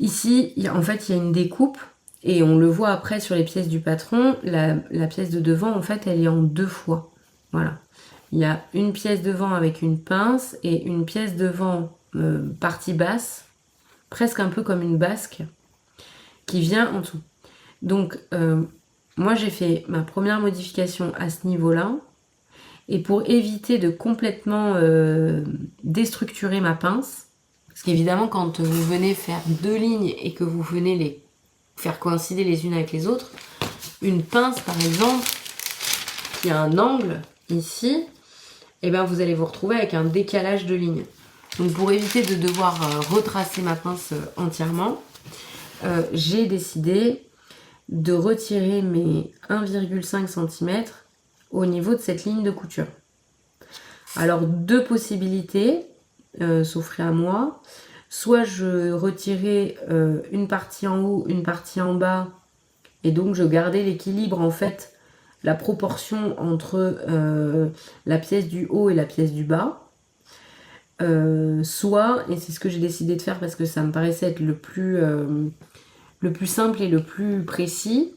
ici, en fait, il y a une découpe et on le voit après sur les pièces du patron. La pièce de devant, en fait, elle est en deux fois. Voilà. Il y a une pièce devant avec une pince et une pièce devant partie basse, presque un peu comme une basque, qui vient en dessous. Donc, moi, j'ai fait ma première modification à ce niveau-là. Et pour éviter de complètement déstructurer ma pince, parce qu'évidemment quand vous venez faire deux lignes et que vous venez les faire coïncider les unes avec les autres, une pince par exemple qui a un angle ici, et bien vous allez vous retrouver avec un décalage de lignes. Donc pour éviter de devoir retracer ma pince entièrement, j'ai décidé de retirer mes 1,5 cm au niveau de cette ligne de couture. Alors 2 possibilités s'offraient à moi. Soit je retirais une partie en haut, une partie en bas, et donc je gardais l'équilibre en fait, la proportion entre la pièce du haut et la pièce du bas. Soit, et c'est ce que j'ai décidé de faire parce que ça me paraissait être le plus simple et le plus précis,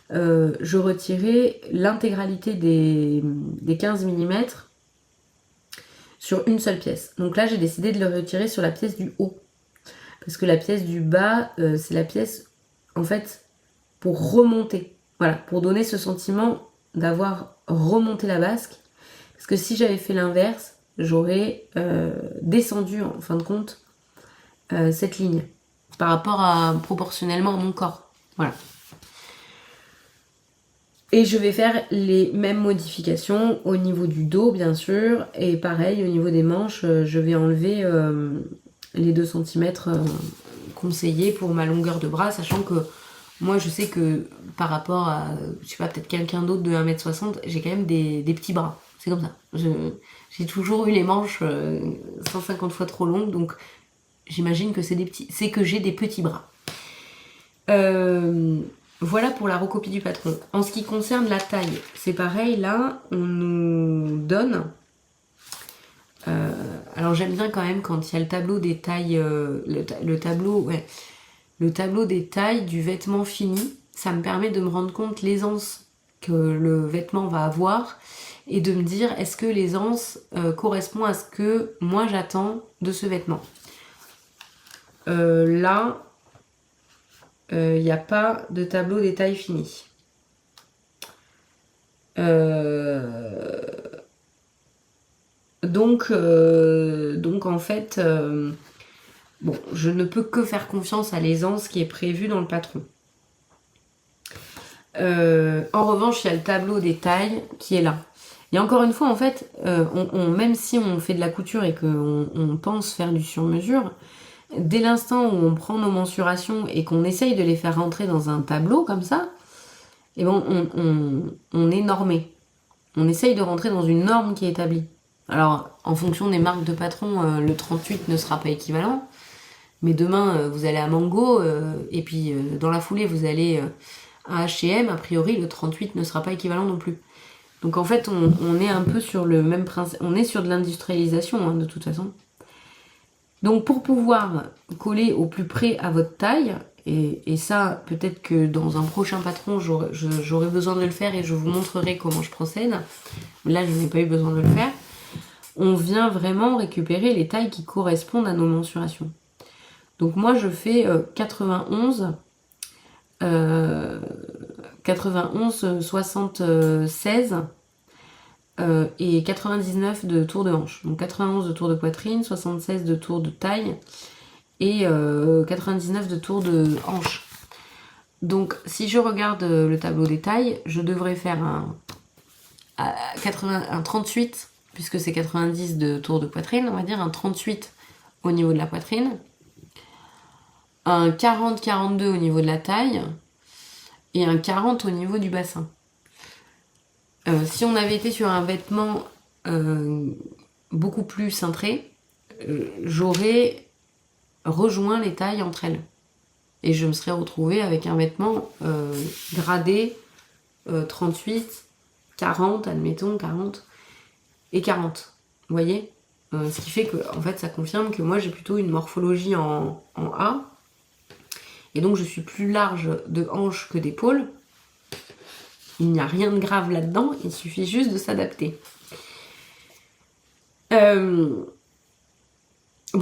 je retirais l'intégralité des 15 mm sur une seule pièce. Donc là j'ai décidé de le retirer sur la pièce du haut. Parce que la pièce du bas, c'est la pièce en fait pour remonter. Voilà, pour donner ce sentiment d'avoir remonté la basque. Parce que si j'avais fait l'inverse, j'aurais descendu en fin de compte cette ligne par rapport proportionnellement à mon corps. Voilà. Et je vais faire les mêmes modifications au niveau du dos bien sûr, et pareil au niveau des manches, je vais enlever les 2 cm conseillés pour ma longueur de bras, sachant que moi je sais que par rapport à, je sais pas, peut-être quelqu'un d'autre de 1m60, j'ai quand même des petits bras. C'est comme ça. J'ai toujours eu les manches 150 fois trop longues, donc j'imagine que c'est que j'ai des petits bras. Voilà pour la recopie du patron. En ce qui concerne la taille, c'est pareil, là, on nous donne... alors j'aime bien quand même quand il y a le tableau des tailles, le tableau des tailles du vêtement fini, ça me permet de me rendre compte l'aisance que le vêtement va avoir et de me dire est-ce que l'aisance correspond à ce que moi j'attends de ce vêtement. Là, il n'y a pas de tableau des tailles fini. Donc en fait, bon, je ne peux que faire confiance à l'aisance qui est prévue dans le patron. En revanche, il y a le tableau des tailles qui est là. Et encore une fois, en fait, même si on fait de la couture et qu'on pense faire du sur-mesure, dès l'instant où on prend nos mensurations et qu'on essaye de les faire rentrer dans un tableau comme ça, et ben on est normé. On essaye de rentrer dans une norme qui est établie. Alors, en fonction des marques de patron, le 38 ne sera pas équivalent. Mais demain, vous allez à Mango, et puis dans la foulée, vous allez à H&M. A priori, le 38 ne sera pas équivalent non plus. Donc en fait, on est un peu sur le même principe. On est sur de l'industrialisation, hein, de toute façon. Donc pour pouvoir coller au plus près à votre taille, et ça, peut-être que dans un prochain patron, j'aurai besoin de le faire et je vous montrerai comment je procède. Là, je n'ai pas eu besoin de le faire. On vient vraiment récupérer les tailles qui correspondent à nos mensurations. Donc moi, je fais 91, 76 et 99 de tour de hanche. Donc 91 de tour de poitrine, 76 de tour de taille et 99 de tour de hanche. Donc si je regarde le tableau des tailles, je devrais faire un 38, puisque c'est 90 de tour de poitrine, on va dire un 38 au niveau de la poitrine, un 40-42 au niveau de la taille et un 40 au niveau du bassin. Si on avait été sur un vêtement beaucoup plus cintré, j'aurais rejoint les tailles entre elles. Et je me serais retrouvée avec un vêtement gradé 38, 40, admettons, 40 et 40. Vous voyez, ce qui fait que en fait, ça confirme que moi j'ai plutôt une morphologie en A. Et donc je suis plus large de hanche que d'épaule. Il n'y a rien de grave là-dedans, il suffit juste de s'adapter. Bon,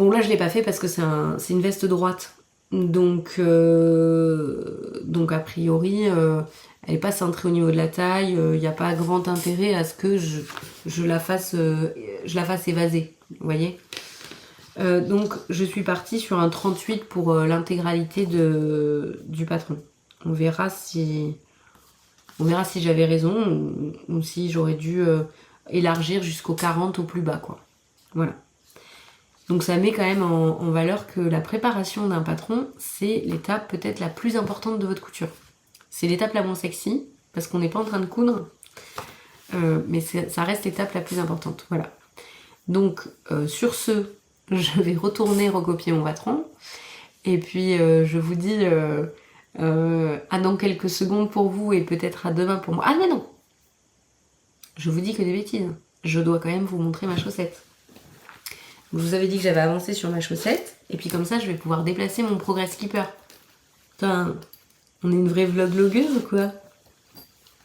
là je l'ai pas fait parce que c'est une veste droite. Donc a priori, elle n'est pas cintrée au niveau de la taille. Il n'y a pas grand intérêt à ce que je la fasse évaser. Vous voyez ? Donc je suis partie sur un 38 pour l'intégralité du patron. On verra si j'avais raison ou si j'aurais dû élargir jusqu'au 40 au plus bas, quoi. Voilà. Donc ça met quand même en valeur que la préparation d'un patron, c'est l'étape peut-être la plus importante de votre couture. C'est l'étape la moins sexy, parce qu'on n'est pas en train de coudre, mais ça reste l'étape la plus importante. Voilà. Donc sur ce, je vais retourner recopier mon patron, et puis je vous dis à dans quelques secondes pour vous, et peut-être à demain pour moi. Ah mais non, je vous dis que des bêtises. Je dois quand même vous montrer ma chaussette. Je vous avais dit que j'avais avancé sur ma chaussette, et puis comme ça je vais pouvoir déplacer mon Progress Keeper. Putain, on est une vraie vloglogueuse ou quoi?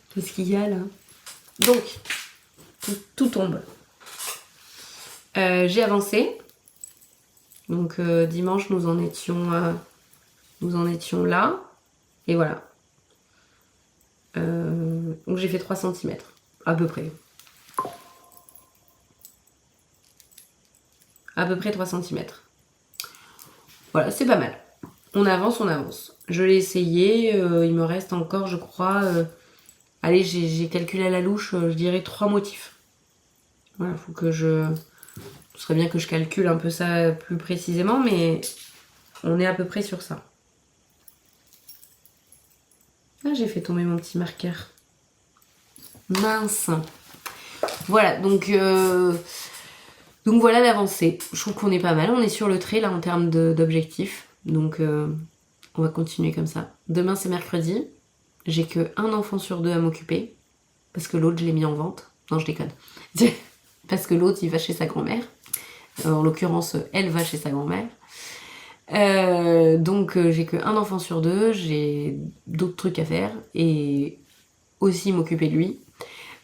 Qu'est-ce qu'il y a là? Donc, tout tombe. J'ai avancé. Donc dimanche nous en étions là. Et voilà. Donc j'ai fait 3 cm, à peu près. À peu près 3 cm. Voilà, c'est pas mal. On avance, on avance. Je l'ai essayé, il me reste encore, je crois... allez, j'ai calculé à la louche, je dirais 3 motifs. Voilà, faut que ce serait bien que je calcule un peu ça plus précisément, mais on est à peu près sur ça. Ah, j'ai fait tomber mon petit marqueur. Mince. Voilà, donc voilà l'avancée. Je trouve qu'on est pas mal. On est sur le trait là en termes d'objectifs. Donc on va continuer comme ça. Demain c'est mercredi. J'ai que un enfant sur 2 à m'occuper. Parce que l'autre je l'ai mis en vente. Non, je déconne. Parce que l'autre il va chez sa grand-mère. En l'occurrence, elle va chez sa grand-mère. Donc j'ai que un enfant sur 2. J'ai d'autres trucs à faire. Et aussi m'occuper de lui.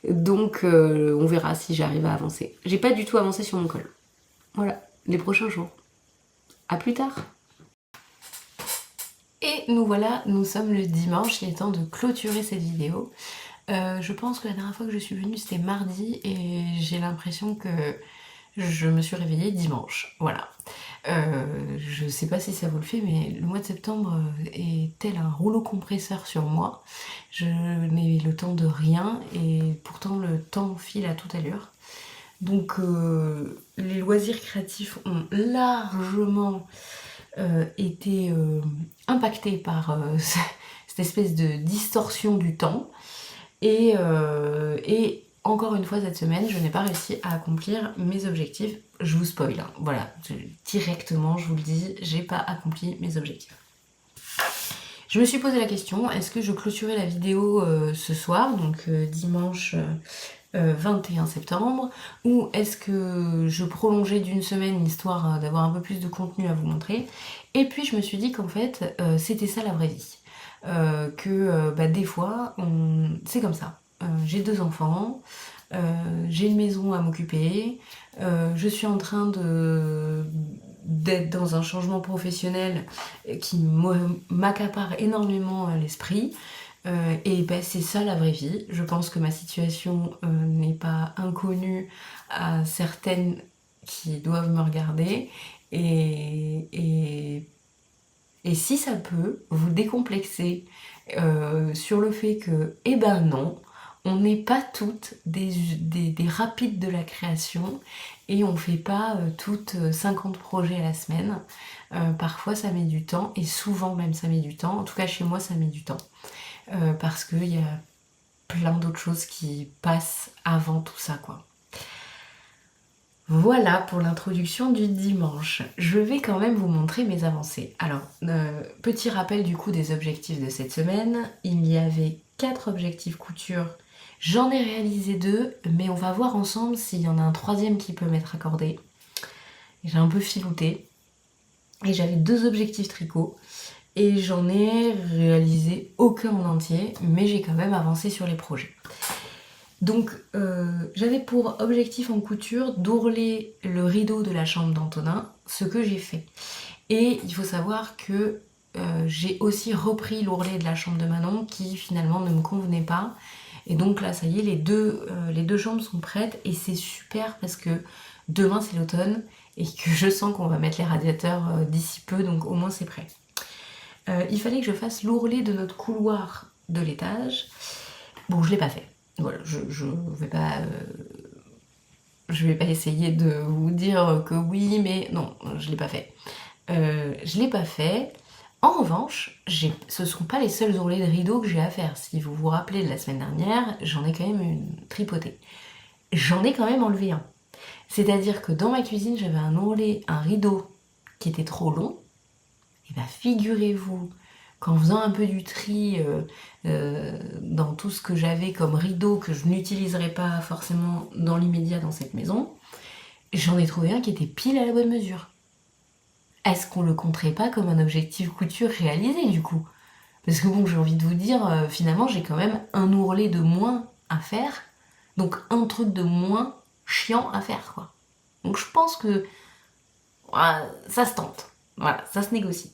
Donc on verra si j'arrive à avancer. J'ai pas du tout avancé sur mon col. Voilà, les prochains jours. À plus tard. Et nous voilà, nous sommes le dimanche, il est temps de clôturer cette vidéo. Je pense que la dernière fois que je suis venue c'était mardi et j'ai l'impression que je me suis réveillée dimanche. Voilà. Je sais pas si ça vous le fait, mais le mois de septembre est tel un rouleau compresseur sur moi. Je n'ai le temps de rien et pourtant le temps file à toute allure. Donc les loisirs créatifs ont largement été impactés par cette espèce de distorsion du temps. Et encore une fois cette semaine, je n'ai pas réussi à accomplir mes objectifs. Je vous spoil, hein. Voilà, directement je vous le dis, j'ai pas accompli mes objectifs. Je me suis posé la question, est-ce que je clôturais la vidéo ce soir, donc dimanche 21 septembre, ou est-ce que je prolongeais d'une semaine histoire d'avoir un peu plus de contenu à vous montrer? Et puis je me suis dit qu'en fait, c'était ça la vraie vie. Des fois, c'est comme ça. J'ai 2 enfants, j'ai une maison à m'occuper, je suis en train d'être dans un changement professionnel qui m'accapare énormément l'esprit. C'est ça la vraie vie. Je pense que ma situation n'est pas inconnue à certaines qui doivent me regarder. Et si ça peut vous décomplexer sur le fait que, eh ben non, on n'est pas toutes des rapides de la création et on fait pas toutes 50 projets à la semaine. Parfois ça met du temps et souvent même ça met du temps. En tout cas chez moi ça met du temps. Parce qu'il y a plein d'autres choses qui passent avant tout ça, quoi. Voilà pour l'introduction du dimanche. Je vais quand même vous montrer mes avancées. Alors, petit rappel du coup des objectifs de cette semaine. Il y avait 4 objectifs couture. J'en ai réalisé 2, mais on va voir ensemble s'il y en a un 3e qui peut m'être accordé. J'ai un peu filouté. Et j'avais 2 objectifs tricot. Et j'en ai réalisé aucun en entier, mais j'ai quand même avancé sur les projets. Donc j'avais pour objectif en couture d'ourler le rideau de la chambre d'Antonin, ce que j'ai fait. Et il faut savoir que j'ai aussi repris l'ourlet de la chambre de Manon qui finalement ne me convenait pas. Et donc là ça y est, les deux chambres sont prêtes et c'est super parce que demain c'est l'automne et que je sens qu'on va mettre les radiateurs d'ici peu, donc au moins c'est prêt. Il fallait que je fasse l'ourlet de notre couloir de l'étage. Bon, je l'ai pas fait. Voilà, je vais pas je vais pas essayer de vous dire que oui, mais non, je l'ai pas fait. Je l'ai pas fait. En revanche, ce sont pas les seuls ourlets de rideaux que j'ai à faire. Si vous vous rappelez de la semaine dernière, j'en ai quand même une tripotée. J'en ai quand même enlevé un. C'est-à-dire que dans ma cuisine, j'avais un rideau qui était trop long. Et bien figurez-vous qu'en faisant un peu du tri dans tout ce que j'avais comme rideau que je n'utiliserais pas forcément dans l'immédiat dans cette maison, j'en ai trouvé un qui était pile à la bonne mesure. Est-ce qu'on le compterait pas comme un objectif couture réalisé du coup? Parce que bon, j'ai envie de vous dire, finalement, j'ai quand même un ourlet de moins à faire, donc un truc de moins chiant à faire, quoi. Donc je pense que voilà, ça se tente. Voilà, ça se négocie.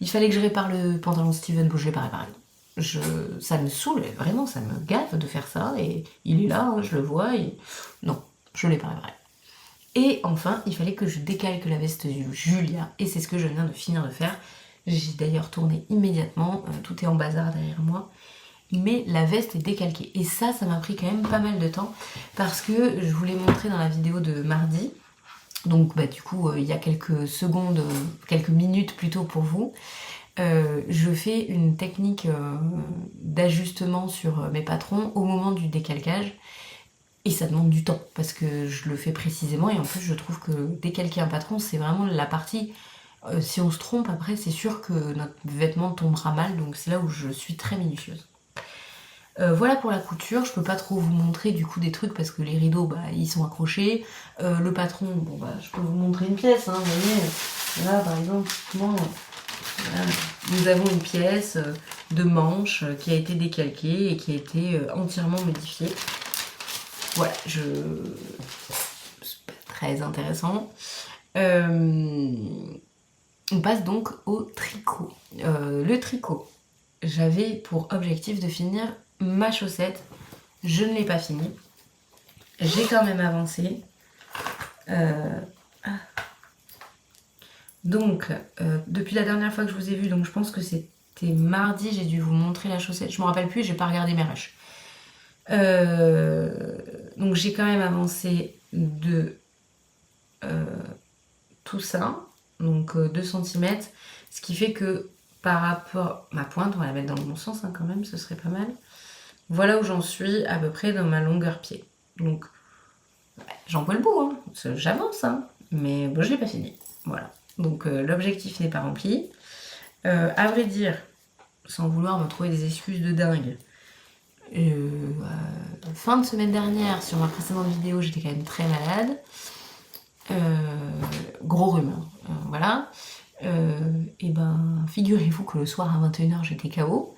Il fallait que je répare le pantalon de Steven, bon, je l'ai pas réparé. Ça me saoule, vraiment, ça me gave de faire ça, et il est là, hein, je le vois, et non, je l'ai pas réparé. Et enfin, il fallait que je décalque la veste de Julia, et c'est ce que je viens de finir de faire. J'ai d'ailleurs tourné immédiatement, tout est en bazar derrière moi, mais la veste est décalquée. Et ça m'a pris quand même pas mal de temps, parce que je vous l'ai montré dans la vidéo de mardi, donc bah, du coup il y a quelques secondes, quelques minutes plutôt pour vous, je fais une technique d'ajustement sur mes patrons au moment du décalcage. Et ça demande du temps, parce que je le fais précisément, et en plus je trouve que décalquer un patron, c'est vraiment la partie, si on se trompe après, c'est sûr que notre vêtement tombera mal, donc c'est là où je suis très minutieuse. Voilà pour la couture, je peux pas trop vous montrer du coup des trucs, parce que les rideaux, bah, ils sont accrochés. Le patron, bon bah, je peux vous montrer une pièce, hein, vous voyez, là par exemple, voilà, nous avons une pièce de manche qui a été décalquée et qui a été entièrement modifiée. Voilà, c'est pas très intéressant. On passe donc au tricot. Le tricot, j'avais pour objectif de finir ma chaussette. Je ne l'ai pas finie. J'ai quand même avancé. Donc, depuis la dernière fois que je vous ai vu, donc je pense que c'était mardi, j'ai dû vous montrer la chaussette. Je me rappelle plus, j'ai pas regardé mes rushs. Donc j'ai quand même avancé de tout ça, donc 2 cm, ce qui fait que par rapport ma pointe, on va la mettre dans le bon sens hein, quand même, ce serait pas mal. Voilà où j'en suis à peu près dans ma longueur pied. Donc j'en vois le bout, hein. J'avance, hein, mais bon, je l'ai pas fini. Voilà. Donc l'objectif n'est pas rempli. À vrai dire, sans vouloir me trouver des excuses de dingue, fin de semaine dernière, sur ma précédente vidéo, j'étais quand même très malade. Gros rhume, voilà. Et ben, figurez-vous que le soir à 21h, j'étais KO.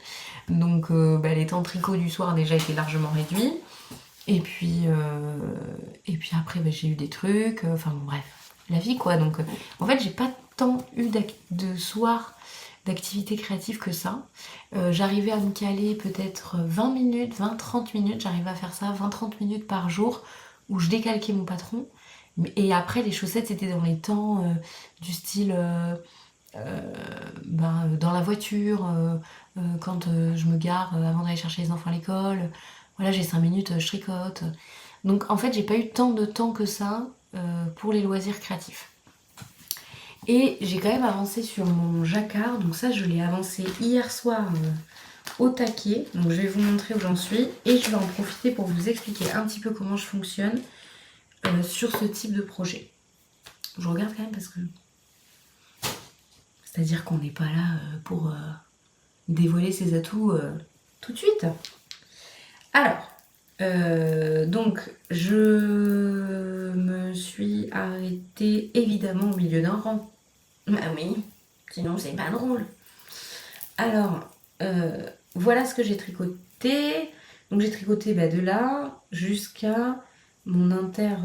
Donc, les temps de tricot du soir déjà étaient largement réduits. Et puis après, j'ai eu des trucs. Enfin, bon, bref, la vie quoi. Donc, en fait, j'ai pas tant eu de soir d'activité créative que ça. J'arrivais à me caler peut-être 20 minutes, 20-30 minutes, j'arrivais à faire ça 20-30 minutes par jour où je décalquais mon patron. Et après les chaussettes c'était dans les temps du style dans la voiture, quand je me gare avant d'aller chercher les enfants à l'école. Voilà, j'ai 5 minutes, je tricote. Donc en fait j'ai pas eu tant de temps que ça pour les loisirs créatifs. Et j'ai quand même avancé sur mon jacquard, donc ça je l'ai avancé hier soir au taquet, donc je vais vous montrer où j'en suis et je vais en profiter pour vous expliquer un petit peu comment je fonctionne sur ce type de projet. Je regarde quand même parce que... C'est-à-dire qu'on n'est pas là pour dévoiler ses atouts tout de suite. Alors, donc je me suis arrêtée évidemment au milieu d'un rang. Bah oui, sinon c'est pas drôle. Alors, voilà ce que j'ai tricoté. Donc j'ai tricoté de là jusqu'à mon inter...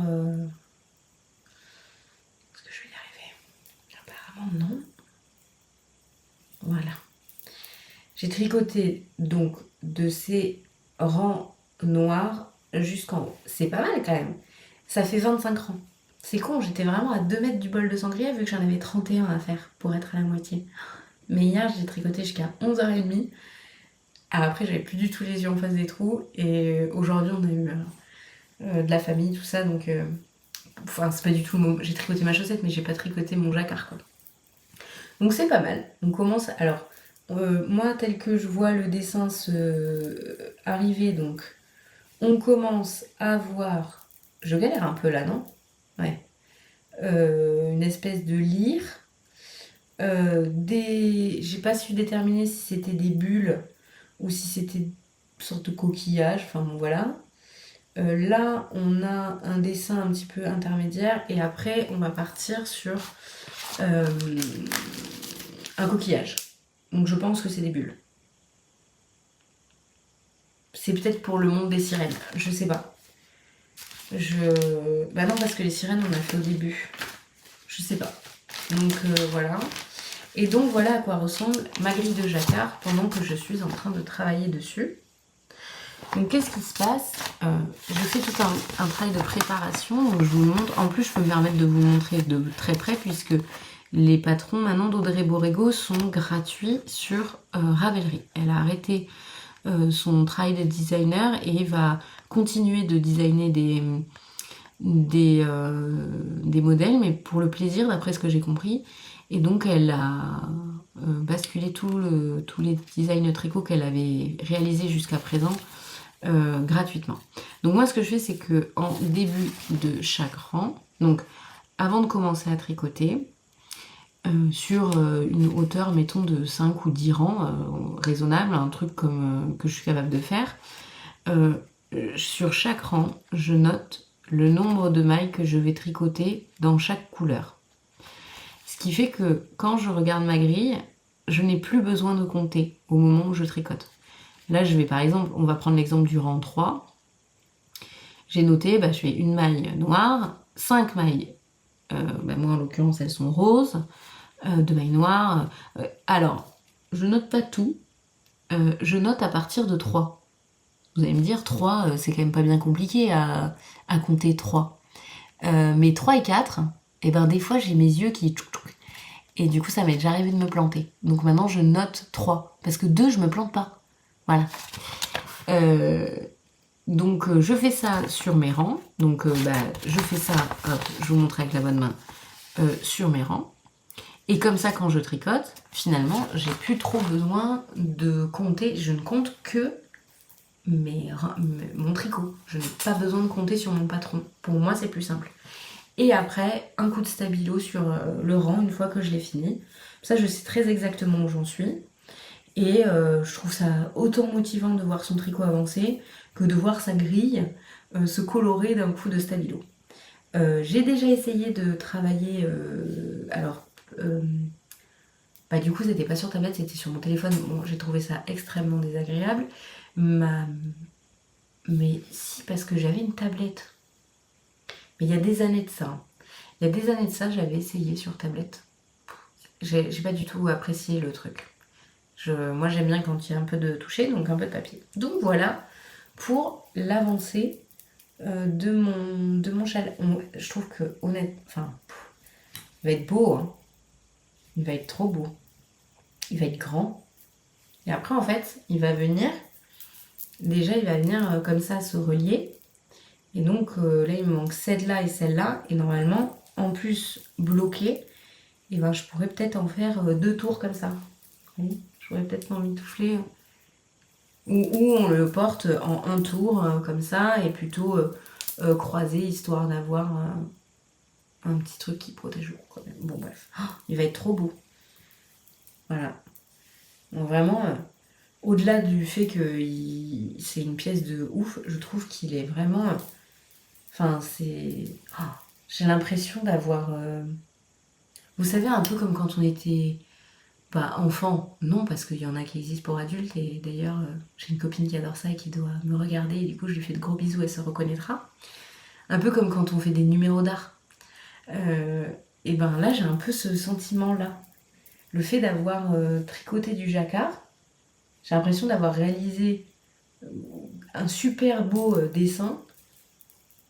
Est-ce que je vais y arriver? Apparemment non. Voilà. J'ai tricoté donc de ces rangs noirs jusqu'en haut. C'est pas mal quand même. Ça fait 25 rangs. C'est con, j'étais vraiment à 2 mètres du bol de sangria vu que j'en avais 31 à faire pour être à la moitié. Mais hier, j'ai tricoté jusqu'à 11h30. Après, j'avais plus du tout les yeux en face des trous. Et aujourd'hui, on a eu de la famille, tout ça. Donc Enfin, c'est pas du tout le mot. J'ai tricoté ma chaussette, mais j'ai pas tricoté mon jacquard, quoi. Donc c'est pas mal. On commence... Alors, moi, tel que je vois le dessin arriver, donc, on commence à voir... Je galère un peu là, non? Ouais. Une espèce de lyre. J'ai pas su déterminer si c'était des bulles ou si c'était une sorte de coquillage. Enfin bon, voilà. Là, on a un dessin un petit peu intermédiaire et après, on va partir sur un coquillage. Donc je pense que c'est des bulles. C'est peut-être pour le monde des sirènes, je sais pas. Bah non, parce que les sirènes, on a fait au début. Je sais pas. Donc voilà. Et donc voilà à quoi ressemble ma grille de jacquard pendant que je suis en train de travailler dessus. Donc qu'est-ce qui se passe? Je fais tout un travail de préparation, donc je vous le montre. En plus, je peux me permettre de vous le montrer de très près puisque les patrons maintenant d'Audrey Borrego sont gratuits sur Ravelry. Elle a arrêté son travail de designer et va continuer de designer des modèles, mais pour le plaisir, d'après ce que j'ai compris. Et donc, elle a basculé tous les designs tricot qu'elle avait réalisés jusqu'à présent gratuitement. Donc moi, ce que je fais, c'est que en début de chaque rang, donc avant de commencer à tricoter, sur une hauteur, mettons, de 5 ou 10 rangs, raisonnable, un truc comme que je suis capable de faire, sur chaque rang, je note le nombre de mailles que je vais tricoter dans chaque couleur. Ce qui fait que quand je regarde ma grille, je n'ai plus besoin de compter au moment où je tricote. Là, je vais par exemple, on va prendre l'exemple du rang 3. J'ai noté, je fais une maille noire, 5 mailles, moi en l'occurrence elles sont roses, 2 mailles noires. Alors, je note pas tout, je note à partir de 3. Vous allez me dire, 3, c'est quand même pas bien compliqué à compter 3. Mais 3 et 4, des fois j'ai mes yeux qui... Et du coup, ça m'est déjà arrivé de me planter. Donc maintenant, je note 3. Parce que 2, je me plante pas. Voilà. Donc, je fais ça sur mes rangs. Donc, je fais ça, hop, je vous montre avec la bonne main, sur mes rangs. Et comme ça, quand je tricote, finalement, j'ai plus trop besoin de compter. Je ne compte que mon tricot. Je n'ai pas besoin de compter sur mon patron. Pour moi, c'est plus simple. Et après, un coup de stabilo sur le rang une fois que je l'ai fini. Ça, je sais très exactement où j'en suis. Et je trouve ça autant motivant de voir son tricot avancer que de voir sa grille se colorer d'un coup de stabilo. J'ai déjà essayé de travailler... du coup, c'était pas sur tablette, c'était sur mon téléphone. Bon, j'ai trouvé ça extrêmement désagréable. Mais si, parce que j'avais une tablette. Mais il y a des années de ça. Il y a des années de ça, j'avais essayé sur tablette. J'ai pas du tout apprécié le truc. Moi, j'aime bien quand il y a un peu de toucher, donc un peu de papier. Donc voilà pour l'avancée de mon châle. Je trouve que, il va être beau, hein. Il va être trop beau. Il va être grand. Et après, en fait, il va venir comme ça se relier. Et donc là, il me manque celle-là et celle-là. Et normalement, en plus bloqué, je pourrais peut-être en faire 2 tours comme ça. Oui, je pourrais peut-être m'emmitoufler. Ou on le porte en 1 tour comme ça et plutôt croisé histoire d'avoir un petit truc qui protège le cou. Bon bref, il va être trop beau. Voilà. Donc vraiment, au-delà du fait que c'est une pièce de ouf, je trouve qu'il est vraiment... j'ai l'impression d'avoir... Vous savez, un peu comme quand on était... enfant, non, parce qu'il y en a qui existent pour adultes, et d'ailleurs, j'ai une copine qui adore ça et qui doit me regarder, et du coup, je lui fais de gros bisous, elle se reconnaîtra. Un peu comme quand on fait des numéros d'art. Là, j'ai un peu ce sentiment-là. Le fait d'avoir tricoté du jacquard, j'ai l'impression d'avoir réalisé un super beau dessin,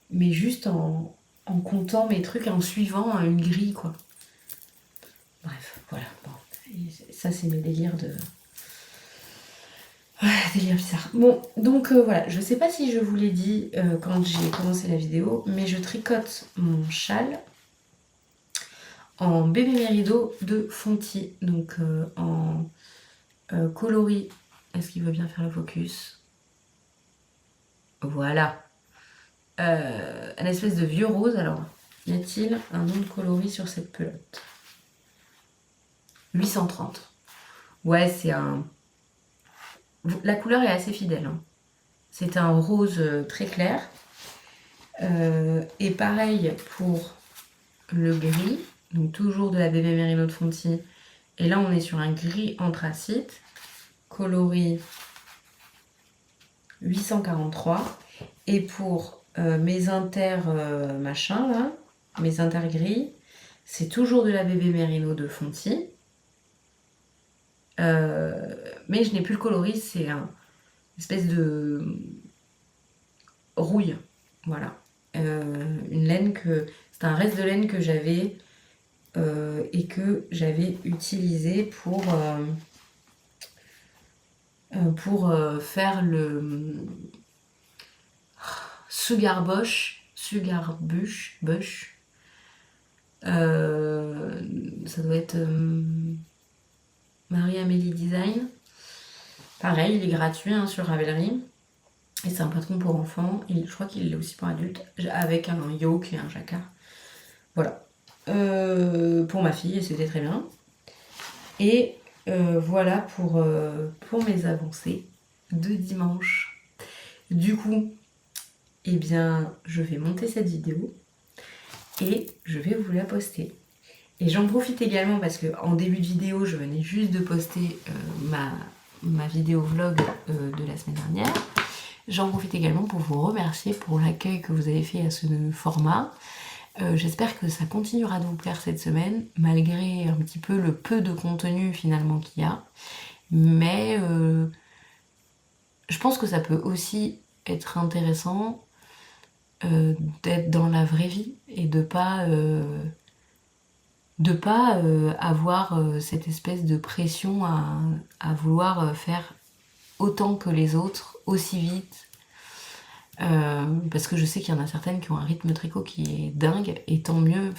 mais juste en comptant mes trucs, en suivant une grille, quoi. Bref, voilà. Bon. Ça, c'est mes délires délire bizarre. Bon, donc voilà, je sais pas si je vous l'ai dit quand j'ai commencé la vidéo, mais je tricote mon châle en bébé mérido de Fonty, donc en coloris. Est-ce qu'il veut bien faire le focus? Voilà. Un espèce de vieux rose. Alors, y a-t-il un nom de coloris sur cette pelote? 830. Ouais, c'est un... La couleur est assez fidèle. Hein. C'est un rose très clair. Et pareil pour le gris. Donc toujours de la bébé mérido de Fonty. Et là, on est sur un gris anthracite. Coloris 843. Et pour mes inter machin là, mes inter gris, c'est toujours de la bébé mérido de Fonty. Mais je n'ai plus le coloris, c'est un espèce de rouille. Voilà. Une laine que. C'est un reste de laine que j'avais et que j'avais utilisé pour faire le Sugarbush. Ça doit être Marie-Amélie Design. Pareil, il est gratuit hein, sur Ravelry. Et c'est un patron pour enfants. Je crois qu'il est aussi pour adultes. Avec un yoke et un jacquard. Voilà. Pour ma fille, et c'était très bien. Et voilà pour mes avancées de dimanche. Du coup, eh bien, je vais monter cette vidéo et je vais vous la poster. Et j'en profite également parce que en début de vidéo, je venais juste de poster ma vidéo vlog de la semaine dernière. J'en profite également pour vous remercier pour l'accueil que vous avez fait à ce format. J'espère que ça continuera de vous plaire cette semaine, malgré un petit peu le peu de contenu finalement qu'il y a. Mais je pense que ça peut aussi être intéressant d'être dans la vraie vie et de pas avoir cette espèce de pression à vouloir faire autant que les autres, aussi vite. Parce que je sais qu'il y en a certaines qui ont un rythme tricot qui est dingue, et tant mieux,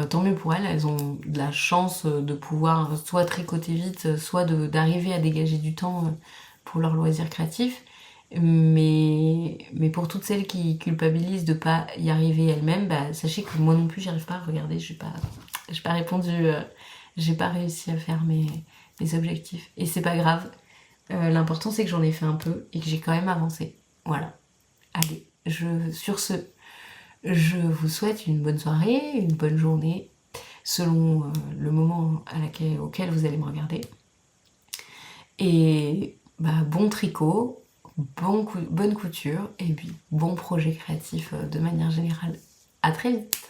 tant mieux pour elles ont de la chance de pouvoir soit tricoter vite, soit d'arriver à dégager du temps pour leur loisir créatif. Mais pour toutes celles qui culpabilisent de pas y arriver elles-mêmes, bah, sachez que moi non plus j'y arrive pas. Regardez, j'ai pas répondu, j'ai pas réussi à faire mes objectifs. Et c'est pas grave. L'important c'est que j'en ai fait un peu et que j'ai quand même avancé. Voilà. Allez, sur ce, je vous souhaite une bonne soirée, une bonne journée, selon le moment auquel vous allez me regarder. Et bah, bon tricot, bonne couture et puis bon projet créatif de manière générale. À très vite.